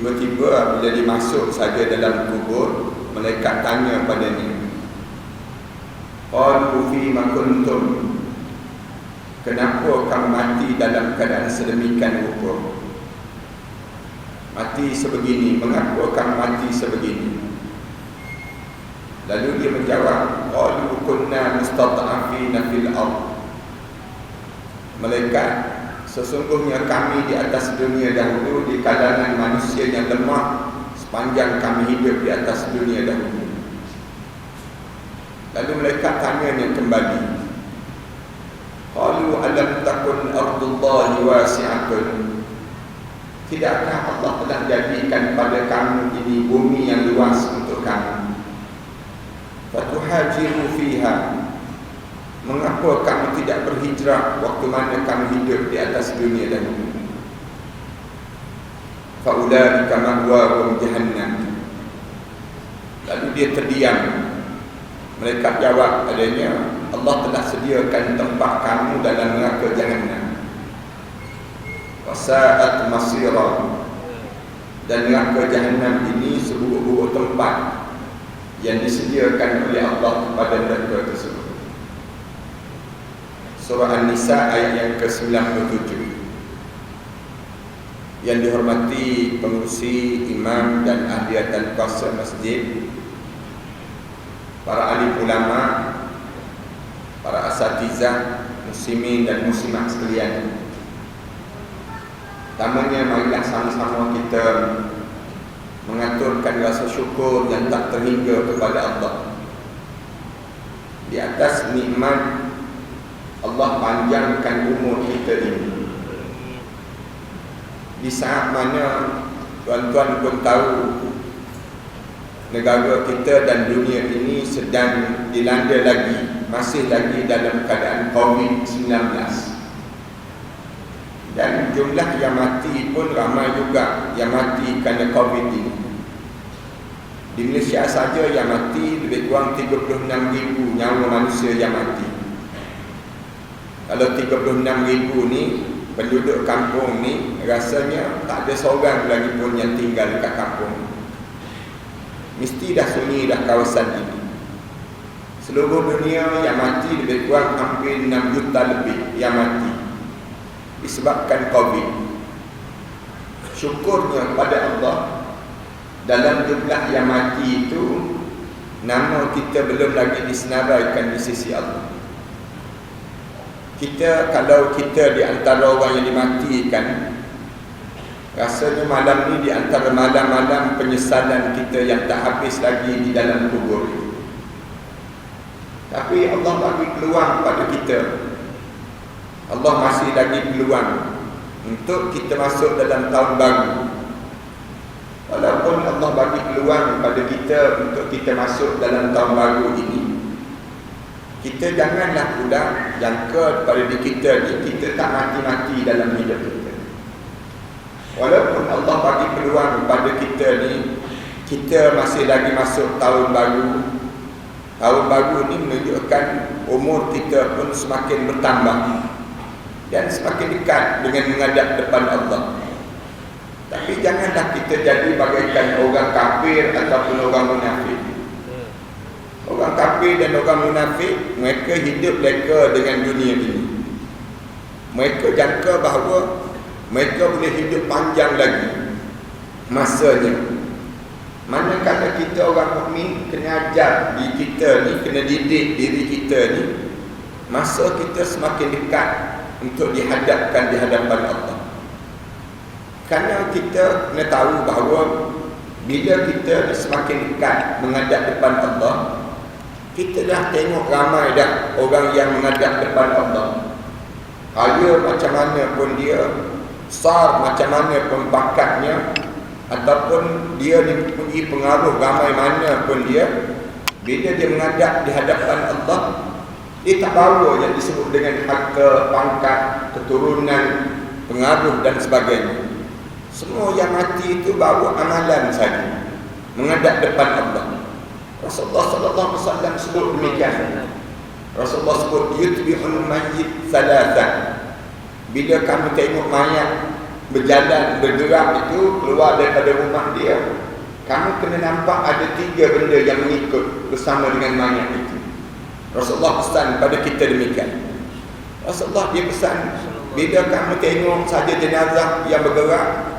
Tiba-tiba bila dia masuk saja dalam kubur, malaikat tanya padanya, qalu fima kuntum, kenapa kamu mati dalam keadaan sedemikian rupa? Mati sebegini, mengapa kamu mati sebegini? Lalu dia menjawab, qalu kunna mustad'afina fil ardh. Malaikat, sesungguhnya kami di atas dunia dahulu di kalangan manusia yang lemah sepanjang kami hidup di atas dunia dahulu. Lalu malaikat tanya kembali, qalu alam takun ardullahi wasi'atun, tidakkah Allah telah jadikan pada kamu ini bumi yang luas untuk kamu? Fatuhajiru fiha, mengapa kamu tidak berhijrah waktu mana kamu hidup di atas dunia dahulu? Faulaika ma'wahum jahannam. Lalu dia terdiam. Mereka jawab adanya, Allah telah sediakan tempat kamu dalam neraka jahannam. Wasa'at masira, dan neraka jahannam ini seburuk-buruk tempat yang disediakan oleh Allah kepada mereka tersebut. Surah An-Nisa ayat yang ke-97. Yang dihormati pengurusi, imam dan ahli dan kuasa masjid, para alim ulama, para asatizah, muslimin dan muslimat sekalian. Pertamanya, marilah sama-sama kita mengaturkan rasa syukur yang tak terhingga kepada Allah di atas nikmat Allah panjangkan umur kita ini. Di saat mana tuan-tuan pun tahu negara kita dan dunia ini sedang dilanda lagi, masih lagi dalam keadaan COVID-19, dan jumlah yang mati pun ramai juga yang mati kerana COVID ini. Di Malaysia saja yang mati lebih kurang 36,000 nyawa manusia yang mati. Kalau 36,000 ni penduduk kampung ni, rasanya tak ada seorang lagi pun yang tinggal dekat kampung. Mesti dah sunyi dah kawasan ini. Seluruh dunia yang mati lebih kurang hampir 6 juta lebih yang mati disebabkan COVID. Syukurnya kepada Allah, dalam jumlah yang mati itu nama kita belum lagi disenaraikan di sisi Allah. Kalau kita di antara orang yang dimatikan, rasanya malam ni di antara malam-malam penyesalan kita yang tak habis lagi di dalam kubur. Tapi Allah bagi peluang pada kita. Allah masih lagi peluang untuk kita masuk dalam tahun baru. Walaupun Allah bagi peluang pada kita untuk kita masuk dalam tahun baru ini, kita janganlah pula jangka pada diri kita ni kita tak mati-mati dalam hidup kita. Walaupun Allah bagi peluang pada kita ni, kita masih lagi masuk tahun baru. Tahun baru ni menunjukkan umur kita pun semakin bertambah dan semakin dekat dengan menghadap depan Allah. Tapi janganlah kita jadi bagaikan orang kafir ataupun orang munafik. Orang kafir dan orang munafik, mereka hidup leka dengan dunia ini. Mereka jangka bahawa mereka boleh hidup panjang lagi masanya. Manakala kita orang mukmin kena ajar diri kita ni, kena didik diri kita ni, masa kita semakin dekat untuk dihadapkan di hadapan Allah. Kerana kita kena tahu bahawa bila kita semakin dekat menghadap depan Allah, kita dah tengok ramai dah orang yang menghadap depan Allah. Kaya macam mana pun dia, besar macam mana pun bakatnya, ataupun dia mempunyai pengaruh ramai mana pun dia, bila dia menghadap di hadapan Allah, dia tak bawa yang disebut dengan harta, pangkat, keturunan, pengaruh dan sebagainya. Semua yang mati itu bawa amalan saja menghadap depan Allah. Rasulullah sallallahu alaihi wasallam sebut demikian. Rasulullah sebut yutbihul mayyit thalatha. Bila kamu tengok mayat, berjalan, bergerak itu keluar daripada rumah dia, kamu kena nampak ada 3 benda yang mengikut bersama dengan mayat itu. Rasulullah pesan pada kita demikian. Rasulullah dia pesan, bila kamu tengok saja jenazah yang bergerak,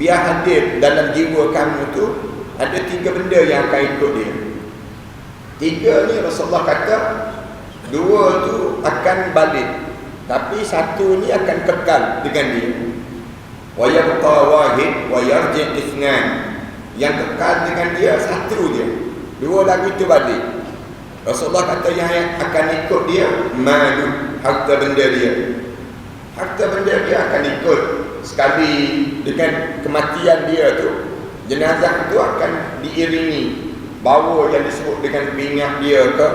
biar hadir dalam jiwa kamu tu ada 3 benda yang akan ikut dia. 3 ni Rasulullah kata, 2 tu akan balik, tapi 1 ni akan kekal dengan dia. Wa yabqa wahid wa yarji' ithnan. Yang kekal dengan dia 1 dia, 2 lagi tu balik. Rasulullah kata yang akan ikut dia malu, harta benda dia. Harta benda dia akan ikut. Sekali dengan kematian dia tu, jenazah tu akan diiringi bawa yang disebut dengan minyak dia ke,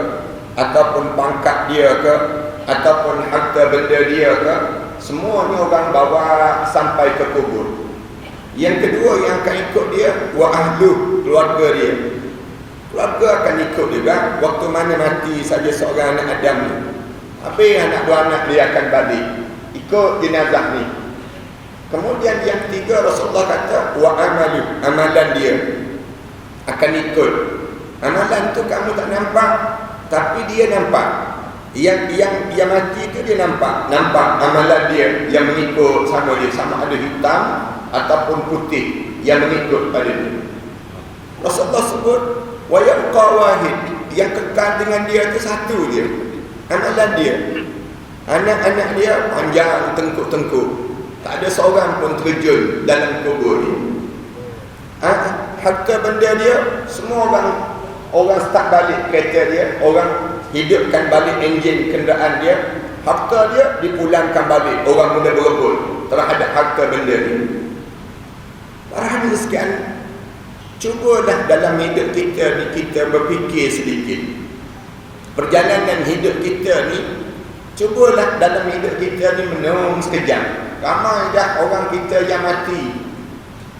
ataupun pangkat dia ke, ataupun harta benda dia ke, semuanya orang bawa sampai ke kubur. Yang kedua yang akan ikut dia, wa ahlu, keluarga dia. Keluarga akan ikut juga. Waktu mana mati saja seorang anak Adam ni, habis anak beranak dia akan balik ikut jenazah ni. Kemudian yang 3 Rasulullah kata wa amalu, amalan dia akan ikut. Amalan tu kamu tak nampak, tapi dia nampak. Yang mati tu dia nampak amalan dia yang mengikut sama dia, sama ada hitam ataupun putih yang mengikut pada dia. Rasulullah sebut wa yabqa wahid, yang kekal dengan dia tu 1 dia, amalan dia. Anak-anak dia panjang tengkuk-tengkuk, tak ada seorang pun terjun dalam kubur ni. Harta benda dia semua orang start balik kereta dia, orang hidupkan balik enjin kenderaan dia, harta dia dipulangkan balik, orang mula berebut terhadap harta benda ni. Para hadirin sekalian, cubalah dalam hidup kita ni kita berfikir sedikit. Perjalanan hidup kita ni, cubalah dalam hidup kita ni menung sekejap. Ramai dah orang kita yang mati,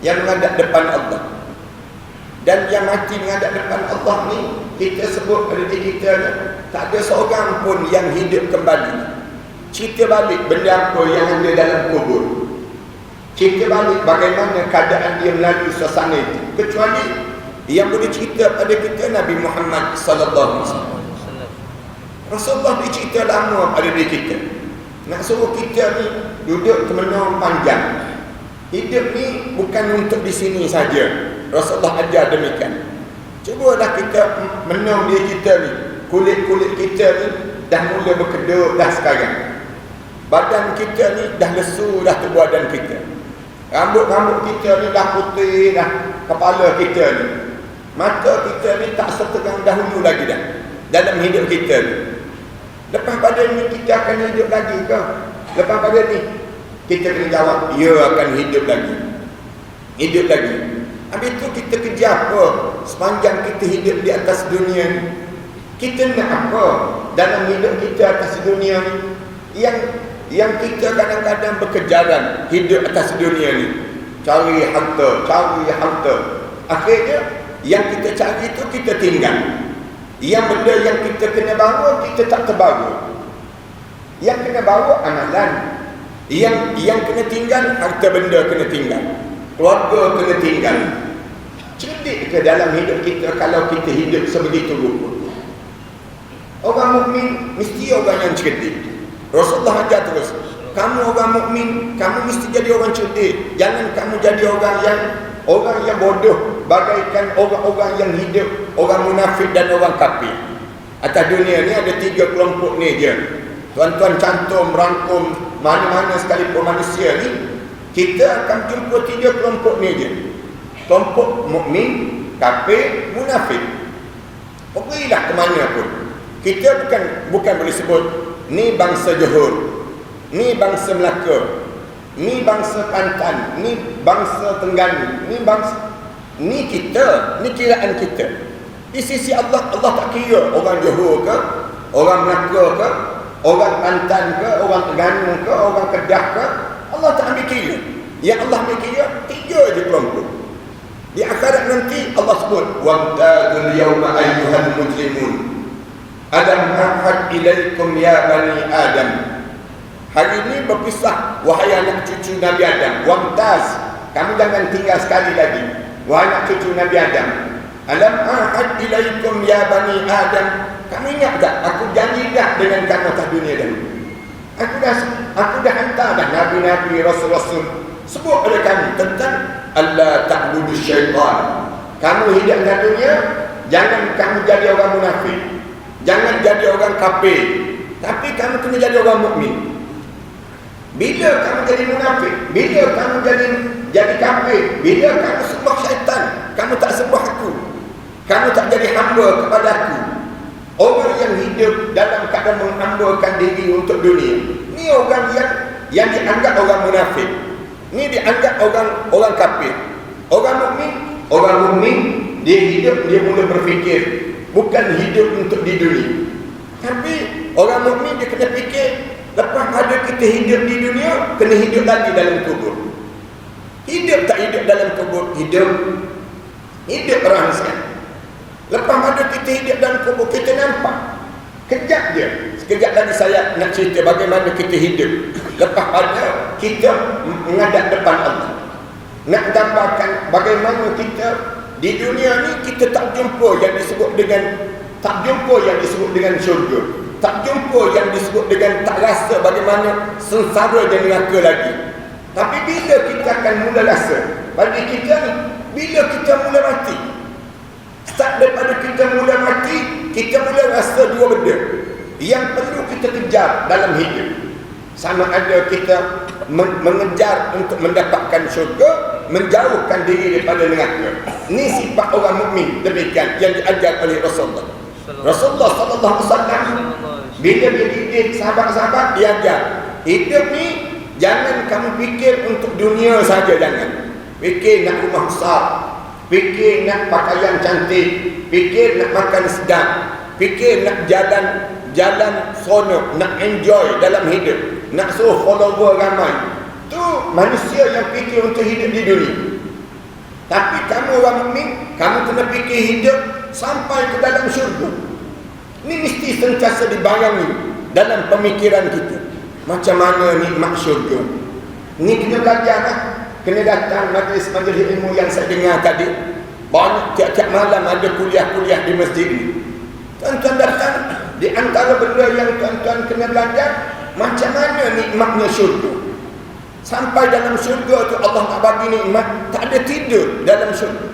yang menghadap depan Allah. Dan yang mati menghadap depan Allah ni, kita sebut pada diri kita ni, tak ada seorang pun yang hidup kembali. Cerita balik benda apa yang ada dalam kubur. Cerita balik bagaimana keadaan dia melalui suasana itu. Kecuali yang boleh cerita pada kita Nabi Muhammad sallallahu alaihi wasallam. Rasulullah dia cerita lama pada diri kita. Nak suruh kita ni duduk termenung panjang. Hidup ni bukan untuk di sini saja. Rasulullah ajar demikian. Cubalah kita menung diri kita ni. Kulit-kulit kita ni dah mula berkedut dah sekarang. Badan kita ni dah lesu dah tu badan kita. Rambut-rambut kita ni dah putih dah kepala kita ni. Mata kita ni tak setegang dahulu lagi dah dalam hidup kita ni. Lepas pada ni kita akan hidup lagi ke? Lepas pada ni kita kena jawab, ya akan hidup lagi. Hidup lagi. Habis tu kita kejar apa sepanjang kita hidup di atas dunia ni? Kita nak apa dalam hidup kita atas dunia ni? Yang kita kadang-kadang berkejaran hidup atas dunia ni, cari harta. Akhirnya yang kita cari tu kita tinggal. Yang benda yang kita kena bawa kita tak terbawa. Yang kena bawa amalan. Yang kena tinggal harta benda kena tinggal. Keluarga kena tinggal. Cerdik ke dalam hidup kita kalau kita hidup sebegitu rupa? Orang mukmin mesti orang yang cerdik. Rasulullah ajar terus, kamu orang mukmin, kamu mesti jadi orang cerdik. Jangan kamu jadi orang yang bodoh, bagaikan orang-orang yang hidup, orang munafik dan orang kafir. Atas dunia ni ada 3 kelompok ni je. Tuan-tuan cantum, rangkum mana-mana sekalipun manusia ni, kita akan jumpa 3 kelompok ni je. Kelompok mukmin, kafir, munafik. Pergilah ke mana pun, kita bukan boleh sebut ni bangsa Johor, ni bangsa Melaka, ni bangsa Pantan, ni bangsa Terengganu, ni kita, ni kiraan kita. Di sisi Allah tak kira orang Johor ke, orang Melaka ke, orang Pantan ke, orang Terengganu ke, orang Kedah ke. Allah tak ambil kira. Yang Allah ambil kira 3 je kelompok. Di akhirat nanti Allah sebut wamtazul yawma ayyuhal mujrimun alam ahad ilaikum ya bani Adam. Hari ini berpisah, wahai anak cucu Nabi Adam. Wamtaz, kamu jangan tinggal sekali lagi, wahai anak cucu Nabi Adam. Alam ahad ilaikum ya bani Adam. Kamu ingat tak, aku janji dah dengan kamu atas dunia dahulu. Aku dah hantar dah Nabi-Nabi, Rasul-Rasul sebut oleh kami tentang Allah ta'budu syaitan. Kamu hidup di dunia, jangan kamu jadi orang munafik, jangan jadi orang kafir, tapi kamu kena jadi orang mukmin. Bila kamu jadi munafik, bila kamu jadi kafir, bila kamu sembah syaitan, kamu tak sembah aku, kamu tak jadi hamba kepada aku. Orang yang hidup dalam keadaan menghambakan diri untuk dunia, ni orang yang dianggap orang munafik, ni dianggap orang kafir. Orang mukmin dia hidup, dia mula berfikir bukan hidup untuk di dunia. Tapi orang mukmin dia kena fikir, lepas ada kita hidup di dunia, kena hidup lagi dalam kubur. Hidup tak hidup dalam kubur, hidup orang sekali. Lepas ada kita hidup dalam kubur, kita nampak kejap je. Sekejap lagi saya nak cerita bagaimana kita hidup lepas pada kita menghadap depan Allah. Nak gambarkan bagaimana kita di dunia ni, kita tak jumpa yang disebut dengan syurga, tak jumpa yang disebut dengan, tak rasa bagaimana sengsara dan neraka lagi. Tapi bila kita akan mula rasa, bagi kita ni, bila kita mula mati, start daripada kita mula mati, kita mula rasa dua benda yang perlu kita kejar dalam hidup. Sama ada kita mengejar untuk mendapatkan syurga, menjauhkan diri daripada neraka. Ini sifat orang mukmin demikian yang diajar oleh Rasulullah. Rasulullah sallallahu alaihi wasallam bila dia didik sahabat-sahabat, dia ajar, hidup ni jangan kamu fikir untuk dunia saja, jangan. Fikir nak rumah besar, fikir nak pakaian cantik, fikir nak makan sedap, fikir nak jalan seronok, nak enjoy dalam hidup, nak suruh follower ramai. Tu manusia yang fikir untuk hidup di dunia. Tapi kamu orang mukmin, kamu kena fikir hidup sampai ke dalam syurga. Ini mesti sentiasa dibayangi dalam pemikiran kita. Macam mana nikmat syurga. Ini kena belajar lah. Kena datang majlis-majlis ilmu yang saya dengar tadi. Banyak tiap-tiap malam ada kuliah-kuliah di masjid ini. Tuan-tuan datang, di antara benda yang tuan-tuan kena belajar, macam mana nikmatnya syurga. Sampai dalam syurga tu Allah tak bagi nikmat, tak ada tidur dalam syurga.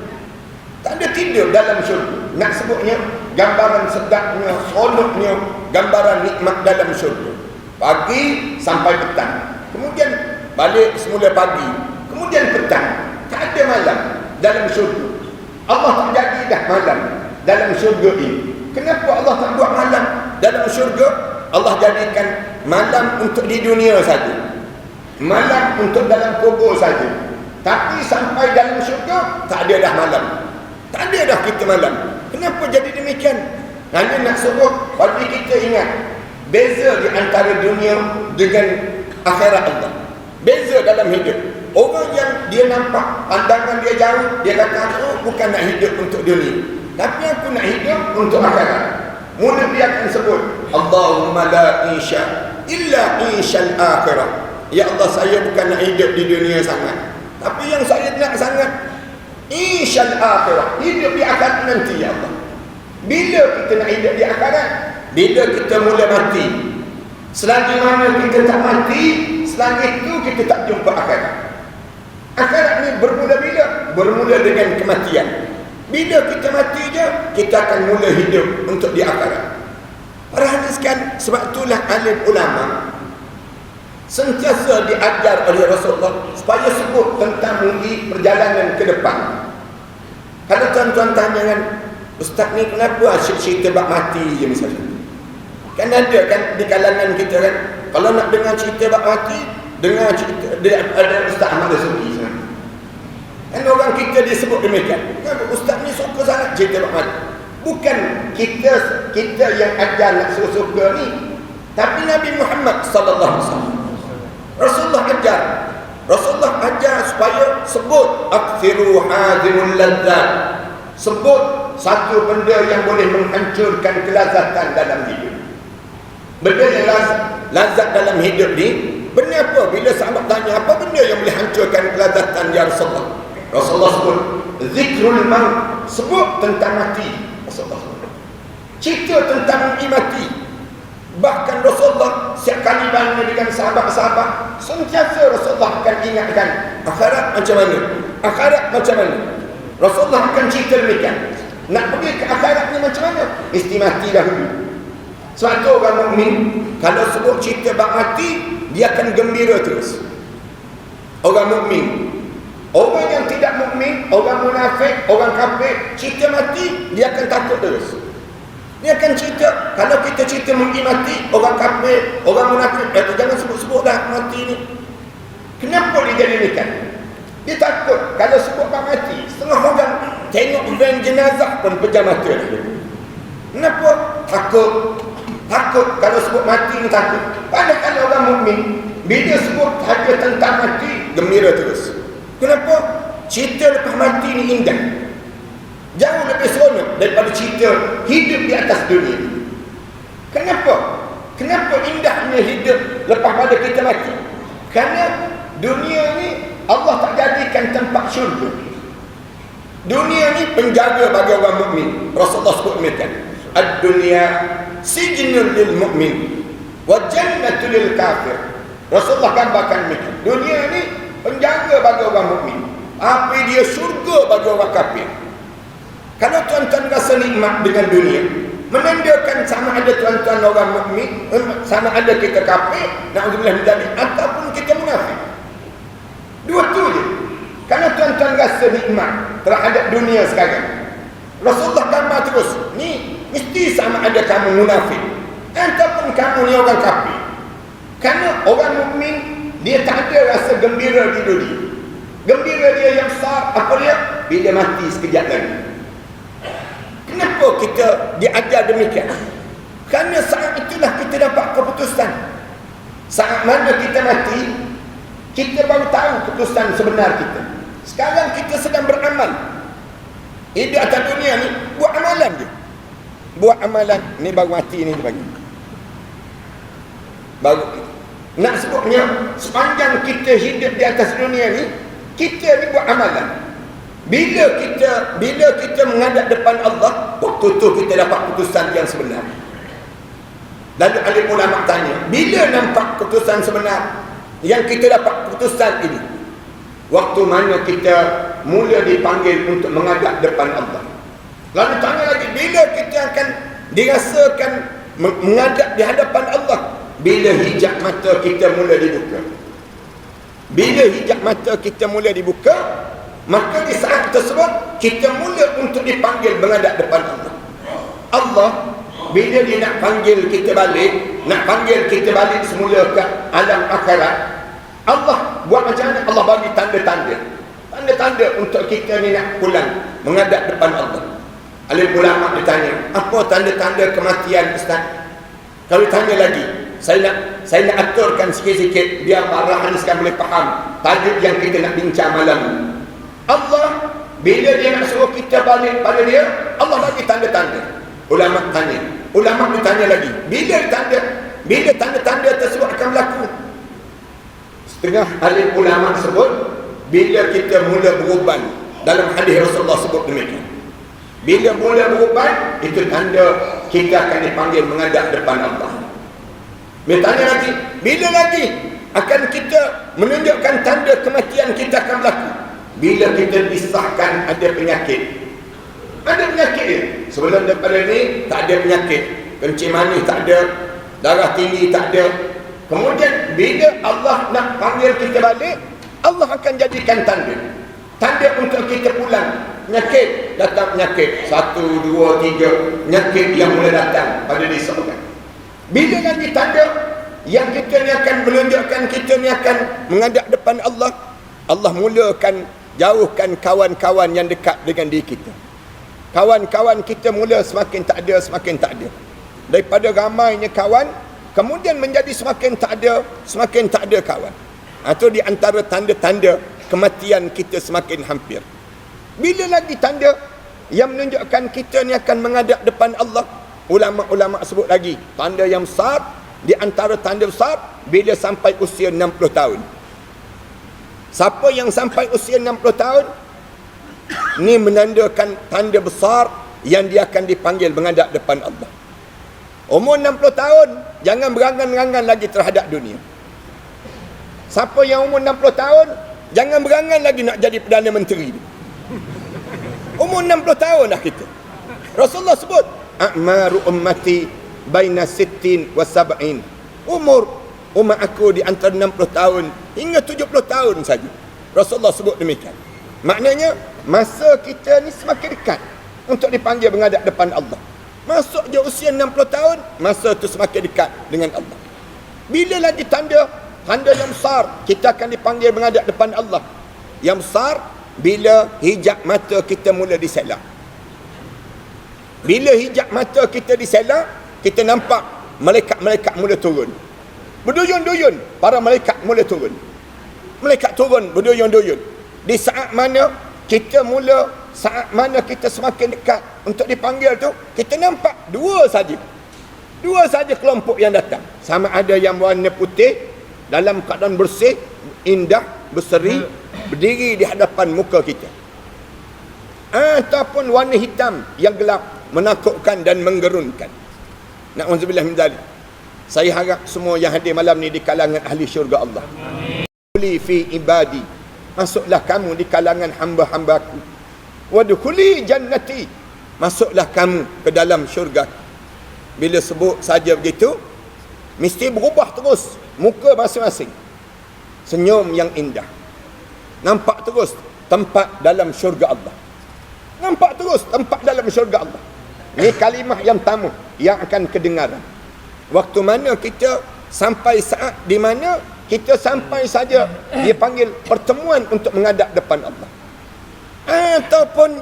Tak ada tidur dalam syurga. Nak sebutnya gambaran sedapnya, seronoknya, gambaran nikmat dalam syurga. Pagi sampai petang. Kemudian balik semula pagi. Kemudian petang. Tak ada malam dalam syurga. Allah tak jadi dah malam dalam syurga ini. Kenapa Allah tak buat malam dalam syurga? Allah jadikan malam untuk di dunia saja, malam untuk dalam kubur saja. Tapi sampai dalam syurga tak ada dah malam, tak ada dah kita malam. Kenapa jadi demikian? Hanya nak suruh bagi kita ingat beza di antara dunia dengan akhirat Allah. Beza dalam hidup. Orang yang dia nampak pandangan dia jauh, dia kata aku bukan nak hidup untuk dunia, tapi aku nak hidup untuk akhirat. Mula dia akan sebut, Allahumma la insya illa insyal akhirah. Ya Allah, saya bukan nak hidup di dunia sangat, tapi yang saya nak sangat insyal akhirah, hidup di akhirat nanti ya Allah. Bila kita nak hidup di akhirat? Bila kita mula mati. Selagi mana kita tak mati, selagi itu kita tak jumpa akhirat. Akhirat ni bermula bila? Bermula dengan kematian. Bila kita mati je, kita akan mula hidup untuk di akhirat. Para hadiskan, sebab itulah alim ulama sentiasa diajar oleh Rasulullah supaya sebut tentang mungkin perjalanan ke depan. Kalau tuan-tuan tanya kan, Ustaz ni kenapa asyik cerita bab mati je misalnya? Kan ada kan di kalangan kita kan, kalau nak dengar cerita bab mati, dengar cerita ada Ustaz Ahmad Dasuki sana. Kan orang kita disebut demikian. Kenapa Ustaz ni suka sangat cerita bab mati? Bukan kita yang ajar nak suka ni, tapi Nabi Muhammad sallallahu alaihi wasallam. Rasulullah ajar supaya sebut akthiru hazimul ladzat. Sebut satu benda yang boleh menghancurkan kelazatan dalam hidup. Benda yang lazat. lazat dalam hidup ni. Benar apa? Bila sahabat tanya, apa benda yang boleh hancurkan kelazatan ya Rasulullah? Rasulullah sebut zikrul maut, sebut tentang mati. Rasulullah sebut cerita tentang mati. Bahkan Rasulullah setiap kali bertemu dengan sahabat-sahabat, sentiasa Rasulullah akan ingatkan akhirat macam mana, akhirat macam mana. Rasulullah akan cerita demikian. Nak pergi ke akhirat ni macam mana? Mesti mati dahulu. Sebab tu orang mukmin kalau sebut cerita bab mati, dia akan gembira terus. Orang mukmin. Orang yang tidak mukmin, orang munafik, orang kafir, cerita mati, dia akan takut terus. Dia akan cerita, kalau kita cerita mati, orang kafir, orang munafik, jangan sebut-sebut dah mati ni. Kenapa dia jadi demikian? Dia takut kalau sebut bab mati. Setengah orang tengok van jenazah pun pejam mata dia. Kenapa? Takut. Takut kalau sebut mati ni takut. Padahal kalau orang mukmin bila sebut saja tentang mati, gembira terus. Kenapa? Cerita lepas mati ni indah. Jauh lebih seronok daripada cerita hidup di atas dunia. Kenapa? Kenapa indahnya hidup lepas pada kita mati? Kerana dunia ni Allah tak jadikan tempat syurga. Dunia ni penjaga bagi orang mukmin. Rasulullah sebut demikian. Ad-dunya sijnul lil mu'min wa jannatul lil kafir. Rasulullah gambarkan demikian. Dunia ni penjaga bagi orang mukmin, tapi dia syurga bagi orang kafir. Kalau tuan-tuan rasa nikmat dengan dunia, menandakan sama ada tuan-tuan orang mukmin, sama ada kita kafir, na'udzubillah min dzalik, ataupun kita munafik. Dua tu je. Kalau tuan-tuan rasa nikmat terhadap dunia sekarang, Rasulullah gambar terus, ni mesti sama ada kamu munafik ataupun kamu ni orang kafir. Kerana orang mukmin dia tak ada rasa gembira di dunia. Gembira dia yang besar apa dia? Bila mati sekejap lagi. Kenapa kita diajar demikian? Kerana saat itulah kita dapat keputusan. Saat mana kita mati, kita baru tahu keputusan sebenar kita. Sekarang kita sedang beramal. Hidup atas dunia ni buat amalan je. Buat amalan ni baru mati ni bagi. Baru nak sebutnya sepanjang kita hidup di atas dunia ni, kita ni buat amalan. Bila kita menghadap depan Allah, waktu tu kita dapat keputusan yang sebenar. Lalu alim ulama tanya, bila nampak keputusan sebenar yang kita dapat keputusan ini? Waktu mana kita mula dipanggil untuk menghadap depan Allah. Lalu tanya lagi, bila kita akan dirasakan menghadap di hadapan Allah? Bila hijab mata kita mula dibuka. Bila hijab mata kita mula dibuka, maka di saat tersebut kita mula untuk dipanggil menghadap depan Allah. Allah bila dia nak panggil kita balik, nak panggil kita balik semula ke alam akhirat, Allah buat macam mana? Allah bagi tanda-tanda. Tanda-tanda untuk kita ni nak pulang menghadap depan Allah. Alim ulama ditanya, apa tanda-tanda kematian Ustaz? Kalau tanya lagi, saya nak aturkan sikit-sikit biar Rahan sekarang boleh faham tajuk yang kita nak bincang malam ni. Allah bila dia nak suruh kita balik pada dia, Allah bagi tanda-tanda. Ulama bertanya lagi, bila tanda-tanda tersebut akan berlaku? Setengah alim ulama sebut bila kita mula beruban. Dalam hadis Rasulullah sebut demikian. Bila mula beruban, itu tanda kita akan dipanggil menghadap depan Allah. Bertanya lagi, bila lagi akan kita menunjukkan tanda kematian kita akan berlaku? Bila kita disahkan ada penyakit. Ada penyakit dia. Sebelum daripada ni tak ada penyakit. Kencing manis tak ada, darah tinggi tak ada. Kemudian bila Allah nak panggil kita balik, Allah akan jadikan tanda. Tanda untuk kita pulang. Penyakit, datang penyakit 1, 2, 3 penyakit yang mula datang pada diri seorang. Bila lagi tanda yang kita ni akan menunjukkan kita ni akan menghadap depan Allah, Allah mulakan jauhkan kawan-kawan yang dekat dengan diri kita. Kawan-kawan kita mula semakin tak ada. Daripada ramainya kawan, kemudian menjadi semakin tak ada kawan. Itu di antara tanda-tanda kematian kita semakin hampir. Bila lagi tanda yang menunjukkan kita ni akan menghadap depan Allah? Ulama-ulama sebut lagi, tanda yang besar di antara tanda besar bila sampai usia 60 tahun. Siapa yang sampai usia 60 tahun, ni menandakan tanda besar yang dia akan dipanggil menghadap depan Allah. Umur 60 tahun, jangan berangan-angan lagi terhadap dunia. Siapa yang umur 60 tahun, jangan berangan lagi nak jadi Perdana Menteri. Umur 60 tahun dah kita. Rasulullah sebut, a'maru ummati baina 60 wa 70. Umur umat aku di antara 60 tahun hingga 70 tahun saja. Rasulullah sebut demikian. Maknanya masa kita ni semakin dekat untuk dipanggil menghadap depan Allah. Masuk je usia 60 tahun, masa tu semakin dekat dengan Allah. Bila lagi tanda yang besar kita akan dipanggil menghadap depan Allah. Yang besar bila hijab mata kita mula diselak. Bila hijab mata kita diselak, kita nampak malaikat-malaikat mula turun. Berduyun-duyun para malaikat mula turun. Malaikat turun berduyun-duyun. Di saat mana kita semakin dekat untuk dipanggil tu, kita nampak dua saja kelompok yang datang. Sama ada yang warna putih dalam keadaan bersih, indah, berseri, berdiri di hadapan muka kita, ataupun warna hitam yang gelap, menakutkan dan menggerunkan. Na'udzubillah min dzalik. Saya harap semua yang hadir malam ni di kalangan ahli syurga Allah. Dukhuli fi ibadi, masuklah kamu di kalangan hamba-hambaku. Wadkhuli jannati, masuklah kamu ke dalam syurga. Bila sebut saja begitu, mesti berubah terus muka masing-masing. Senyum yang indah. Nampak terus tempat dalam syurga Allah. Nampak terus tempat dalam syurga Allah. Ini kalimah yang tamu yang akan kedengaran. Waktu mana kita sampai saat di mana kita sampai saja dia panggil pertemuan untuk menghadap depan Allah. Ataupun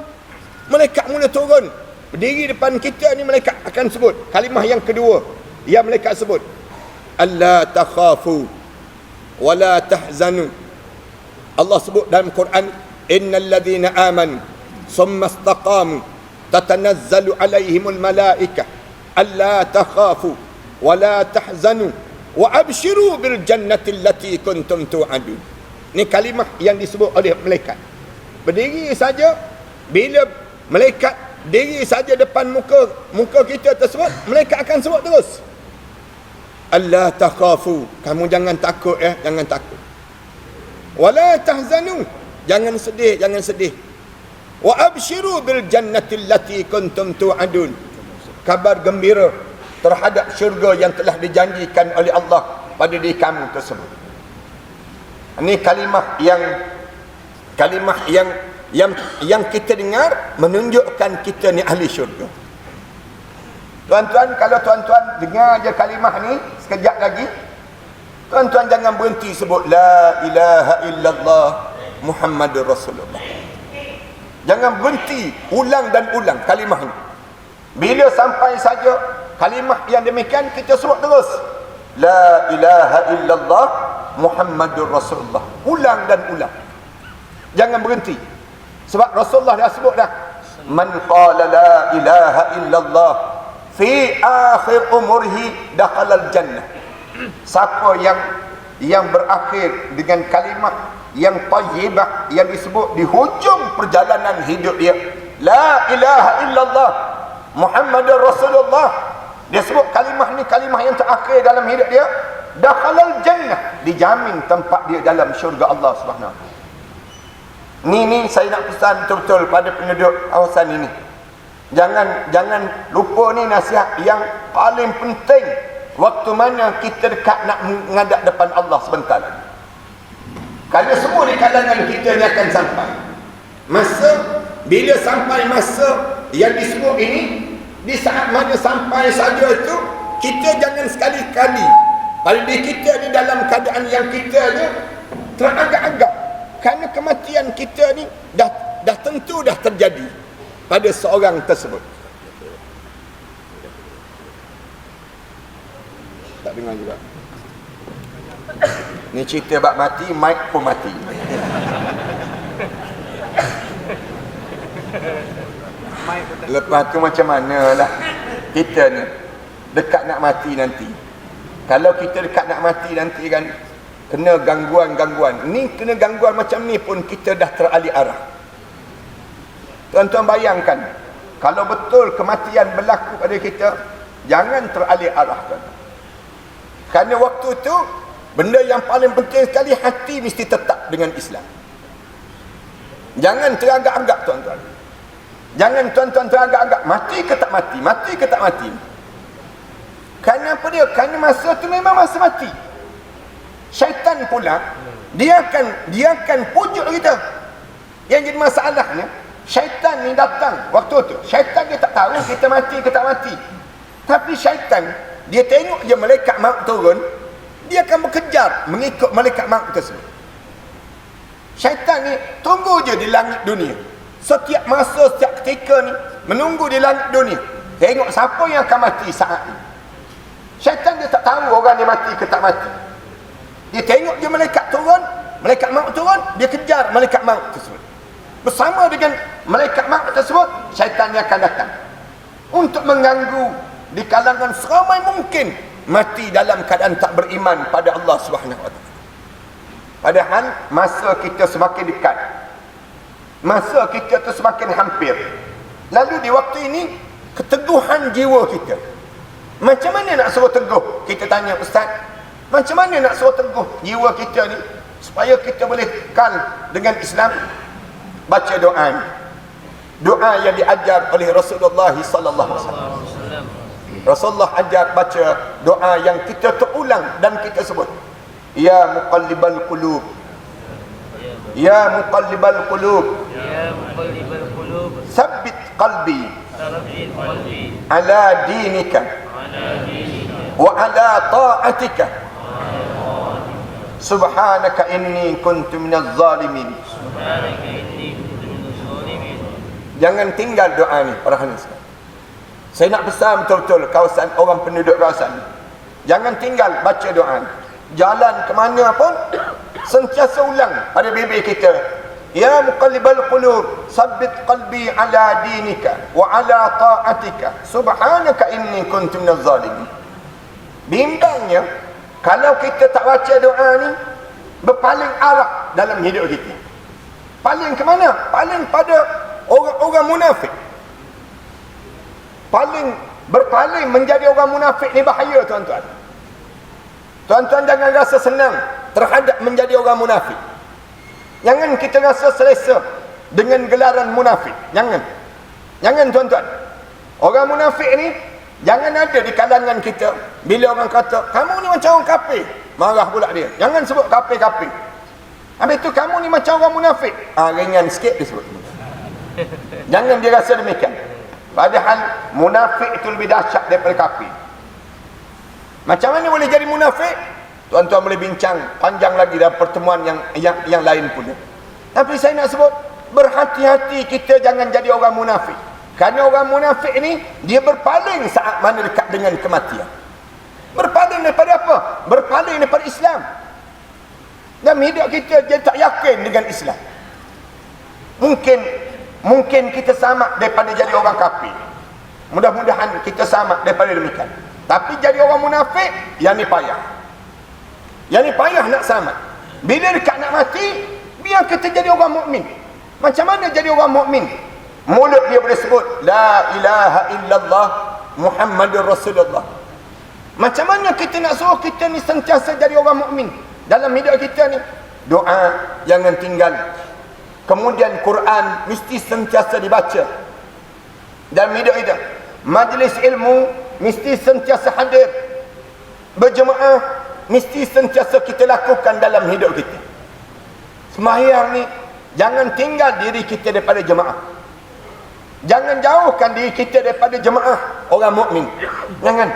malaikat mula turun berdiri depan kita ni, malaikat akan sebut kalimah yang kedua yang malaikat sebut, alla takhafu wala tahzanu. Allah sebut dalam Quran, innal ladzina amanu summa istaqamu tatanazzalu alaihimul malaikah alla takhafu wala tahzanu wa abshiru bil jannati allati kuntum tu'adun. Ini kalimah yang disebut oleh malaikat. Berdiri saja, bila malaikat diri saja depan muka kita tersebut, malaikat akan sebut terus, alla takhafu, kamu jangan takut, jangan takut. Wala tahzanu, jangan sedih. Wa abshiru bil jannati allati kuntum tu'adun, kabar gembira terhadap syurga yang telah dijanjikan oleh Allah pada diri kamu tersebut. Ini kalimah yang kita dengar menunjukkan kita ni ahli syurga. Tuan-tuan, kalau tuan-tuan dengar je kalimah ni sekejap lagi, tuan-tuan jangan berhenti sebut la ilaha illallah Muhammadur Rasulullah. Jangan berhenti, ulang dan ulang kalimah ni. Bila sampai saja kalimah yang demikian, kita sebut terus la ilaha illallah Muhammadur Rasulullah. Ulang dan ulang. Jangan berhenti. Sebab Rasulullah dah sebut dah, man qala la ilaha illallah fi akhir umrihi dakhalal jannah. Siapa yang berakhir dengan kalimat yang tayyibah yang disebut di hujung perjalanan hidup dia, la ilaha illallah Muhammadur Rasulullah, dia sebut kalimah ni kalimah yang terakhir dalam hidup dia, dakhalal jannah, dijamin tempat dia dalam syurga Allah Subhanahu wa taala. Ni saya nak pesan betul-betul pada penduduk kawasan ini. Jangan lupa ni nasihat yang paling penting waktu mana kita dekat nak menghadap depan Allah sebentar lagi. Kerana semua di kalangan kita ni akan sampai bila sampai masa yang disebut ini, di saat mana sampai saja itu, kita jangan sekali-kali pada diri kita ni dalam keadaan yang kita ni teragak-agak, kerana kematian kita ni dah tentu dah terjadi pada seorang tersebut. Tak dengar juga. Ni cerita bab mati, mic pun mati. Lepas tu macam mana lah kita ni dekat nak mati nanti. Kalau kita dekat nak mati nanti kan, kena gangguan-gangguan. Ni kena gangguan macam ni pun kita dah teralih arah. Tuan-tuan bayangkan, kalau betul kematian berlaku pada kita, jangan teralih arah, tuan. Kerana waktu tu, benda yang paling penting sekali, hati mesti tetap dengan Islam. Jangan teragak-agak, tuan-tuan. Jangan tuan-tuan teragak-agak, mati ke tak mati, mati ke tak mati. Kerana apa dia? Kerana masa tu memang masa mati. Syaitan pula, dia akan pujuk kita. Yang jadi masalahnya, syaitan ni datang waktu tu. Syaitan dia tak tahu kita mati ke tak mati. Tapi syaitan, dia tengok je malaikat maut turun, dia akan berkejar mengikut malaikat maut tersebut. Syaitan ni tunggu je di langit dunia. Setiap masa, setiap ketika ni, menunggu di langit dunia. Tengok siapa yang akan mati saat ini. Syaitan dia tak tahu orang ni mati ke tak mati. Dia tengok je malaikat turun, malaikat maut turun, dia kejar malaikat maut tersebut. Bersama dengan malaikat maut tersebut, syaitan dia akan datang untuk mengganggu di kalangan seramai mungkin mati dalam keadaan tak beriman pada Allah Subhanahu Wa Taala. Padahal masa kita semakin dekat, masa kita tu semakin hampir. Lalu di waktu ini, keteguhan jiwa kita, macam mana nak suruh teguh? Kita tanya Ustaz, macam mana nak suruh teguh jiwa kita ni supaya kita boleh kekal dengan Islam? Baca doa ni. Doa yang diajar oleh Rasulullah sallallahu alaihi wasallam. Rasulullah ajar baca doa yang kita terulang dan kita sebut. Ya muqallibal qulub, ya muqallibal qulub, ya muqallibal qulub, tsabbit qalbi tsabbit qalbi ala dinika wa ala ta'atika. Subhanaka inni kuntu minaz zalimin. Subhanaka inni kuntu minaz zalimin. Jangan tinggal doa ni para hadirin. Saya nak pesan betul-betul kawasan orang penduduk kawasan ni, jangan tinggal baca doa ni. Jalan ke mana pun sentiasa ulang pada bibir kita. Ya muqallibal qulub, tsabbit qalbi ala dinika wa ala ta'atika. Subhanaka inni kuntu minaz zalimin. Bimbangnya, kalau kita tak baca doa ni, berpaling arah dalam hidup kita. Paling ke mana? Paling pada orang-orang munafik. Berpaling menjadi orang munafik ni bahaya, tuan-tuan. Tuan-tuan jangan rasa senang terhadap menjadi orang munafik. Jangan kita rasa selesa dengan gelaran munafik. Jangan. Jangan, tuan-tuan. Orang munafik ni jangan ada di kalangan kita. Bila orang kata, kamu ni macam orang kafir, marah pula dia. Jangan sebut kafir-kafir. Habis tu, kamu ni macam orang munafik. Ringan sikit dia sebut. Jangan dia rasa demikian. Padahal munafik itu lebih dahsyat daripada kafir. Macam mana boleh jadi munafik? Tuan-tuan boleh bincang panjang lagi dalam pertemuan yang lain pun. Tapi saya nak sebut, berhati-hati kita jangan jadi orang munafik. Kerana orang munafik ni, dia berpaling saat mana dekat dengan kematian. Berpaling daripada apa? Berpaling daripada Islam. Dan hidup kita dia tak yakin dengan Islam. Mungkin kita selamat daripada jadi orang kafir. Mudah-mudahan kita selamat daripada demikian. Tapi jadi orang munafik, yang ni payah. Yang ni payah nak selamat. Bila dekat nak mati, biar kita jadi orang mukmin. Macam mana jadi orang mukmin? Mulut dia boleh sebut la ilaha illallah Muhammadur Rasulullah. Macam mana kita nak suruh kita ni sentiasa jadi orang mukmin dalam hidup kita ni? Doa jangan tinggal. Kemudian Quran mesti sentiasa dibaca dalam hidup kita. Majlis ilmu mesti sentiasa hadir. Berjemaah mesti sentiasa kita lakukan dalam hidup kita. Sembahyang ni jangan tinggal diri kita daripada jemaah. Jangan jauhkan diri kita daripada jemaah orang mukmin. Jangan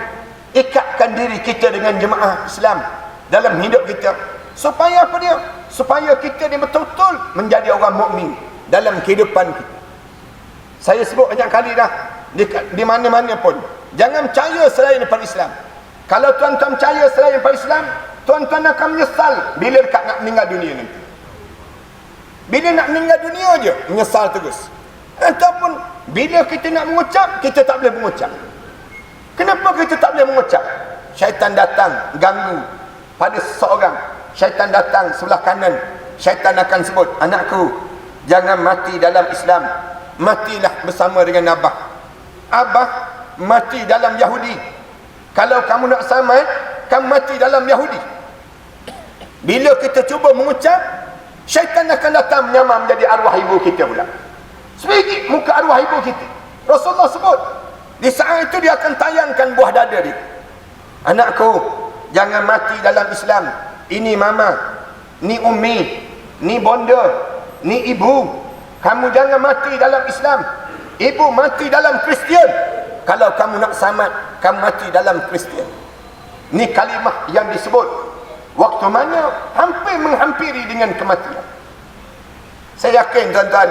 ikatkan diri kita dengan jemaah Islam dalam hidup kita. Supaya apa dia? Supaya kita ni betul-betul menjadi orang mukmin dalam kehidupan kita. Saya sebut banyak kali dah, di mana-mana pun, jangan percaya selain daripada Islam. Kalau tuan-tuan percaya selain daripada Islam, tuan-tuan akan menyesal bila dekat nak meninggal dunia nanti. Bila nak meninggal dunia je, menyesal terus. Ataupun bila kita nak mengucap, kita tak boleh mengucap. Kenapa kita tak boleh mengucap? syaitan datang ganggu pada seseorang, syaitan datang sebelah kanan, syaitan akan sebut, anakku, jangan mati dalam Islam, matilah bersama dengan Abah. Abah mati dalam Yahudi. Kalau kamu nak selamat, kamu mati dalam Yahudi. Bila kita cuba mengucap, syaitan akan datang menyamar menjadi arwah ibu kita pula. Sebiji muka arwah ibu kita. Rasulullah sebut, di saat itu dia akan tayangkan buah dada dia. Anakku, jangan mati dalam Islam. Ini mama, ni ummi, ni bonda, ni ibu. Kamu jangan mati dalam Islam. Ibu mati dalam Kristian. Kalau kamu nak selamat, kamu mati dalam Kristian. Ni kalimah yang disebut waktu mana hampir menghampiri dengan kematian. Saya yakin tuan-tuan,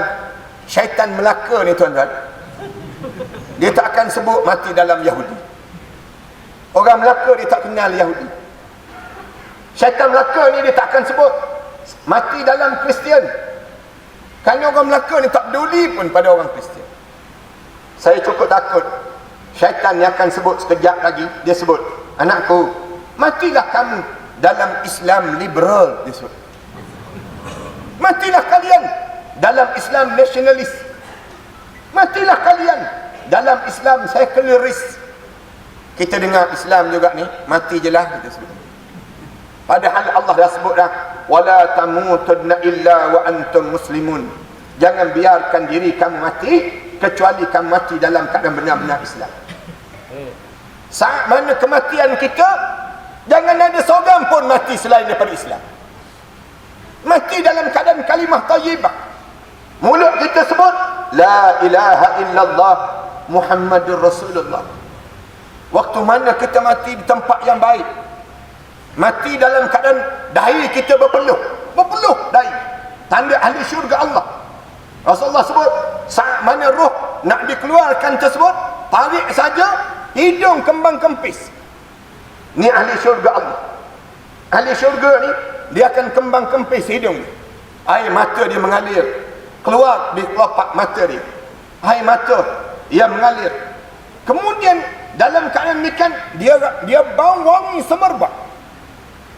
syaitan Melaka ni tuan-tuan, dia tak akan sebut mati dalam Yahudi. Orang Melaka dia tak kenal Yahudi. Syaitan Melaka ni dia tak akan sebut mati dalam Kristian. Kerana orang Melaka ni tak peduli pun pada orang Kristian. Saya cukup takut syaitan yang akan sebut sekejap lagi, dia sebut, anakku, matilah kamu dalam Islam liberal, dia sebut. Matilah kalian dalam Islam nasionalis. Matilah kalian dalam Islam sekularis. Kita dengar Islam juga ni, mati je lah, kita sebut. Padahal Allah dah sebut dah, wala tamutunna illa wa antum muslimun. Jangan biarkan diri kamu mati kecuali kamu mati dalam keadaan benar-benar Islam. Saat mana kematian kita, jangan ada seorang pun mati selain daripada Islam. Mati dalam keadaan kalimah thayyibah. Mulut kita sebut la ilaha illallah Muhammadur Rasulullah. Waktu mana kita mati di tempat yang baik, mati dalam keadaan dahi kita berpeluh dahi, tanda ahli syurga Allah. Rasulullah sebut, saat mana roh nak dikeluarkan tersebut, tarik saja, hidung kembang kempis. Ni ahli syurga Allah. Ahli syurga ni, dia akan kembang kempis hidung dia. Air mata dia mengalir keluar di kelopak mata dia. Air mata dia mengalir. Kemudian dalam keadaan demikian, dia bau wangi semerbak.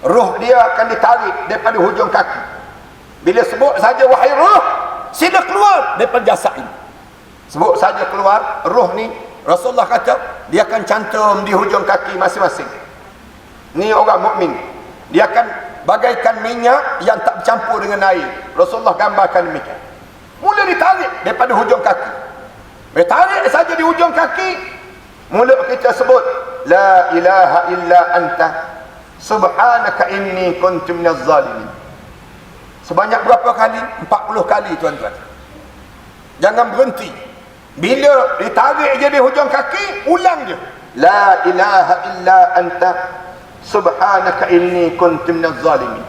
Roh dia akan ditarik daripada hujung kaki. Bila sebut saja, wahai roh, sila keluar daripada jasad ini. Sebut saja keluar, roh ni, Rasulullah kata, dia akan cantum di hujung kaki masing-masing. Ni orang mukmin. Dia akan bagaikan minyak yang tak bercampur dengan air. Rasulullah gambarkan demikian. Mula ditarik daripada hujung kaki. Bila tarik saja di hujung kaki, mulut kita sebut la ilaha illa anta subhanaka inni kuntu minaz zalimin. Sebanyak berapa kali? 40 kali tuan-tuan. Jangan berhenti. Bila ditarik je di hujung kaki, ulang je. La ilaha illa anta subhanaka inni kuntu minaz zalimin.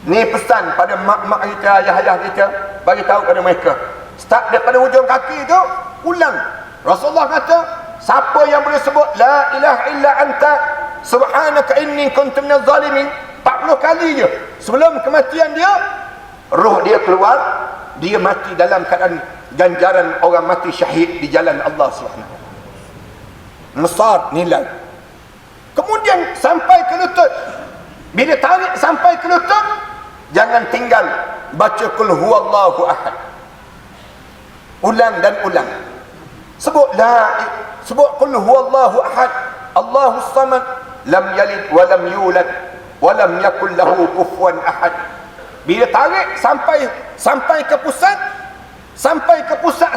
Ni pesan pada mak-mak kita, ayah-ayah kita, bagi tahu pada mereka. Start daripada hujung kaki tu, ulang. Rasulullah kata, siapa yang boleh sebut la ilaha illa anta subhanaka inni kuntu minaz zalimin 40 kali je, sebelum kematian dia, roh dia keluar, dia mati dalam keadaan ganjaran orang mati syahid di jalan Allah SWT. Besar nilai. Kemudian sampai ke lutut. Bila tarik sampai ke lutut, jangan tinggal baca qul huwallahu ahad. Ulang dan ulang. Sebut qul huwallahu ahad, Allahus samad, lam yalid wa lam yulad wa lam yakul lahu kufuwan ahad. Bila tarik sampai ke pusat,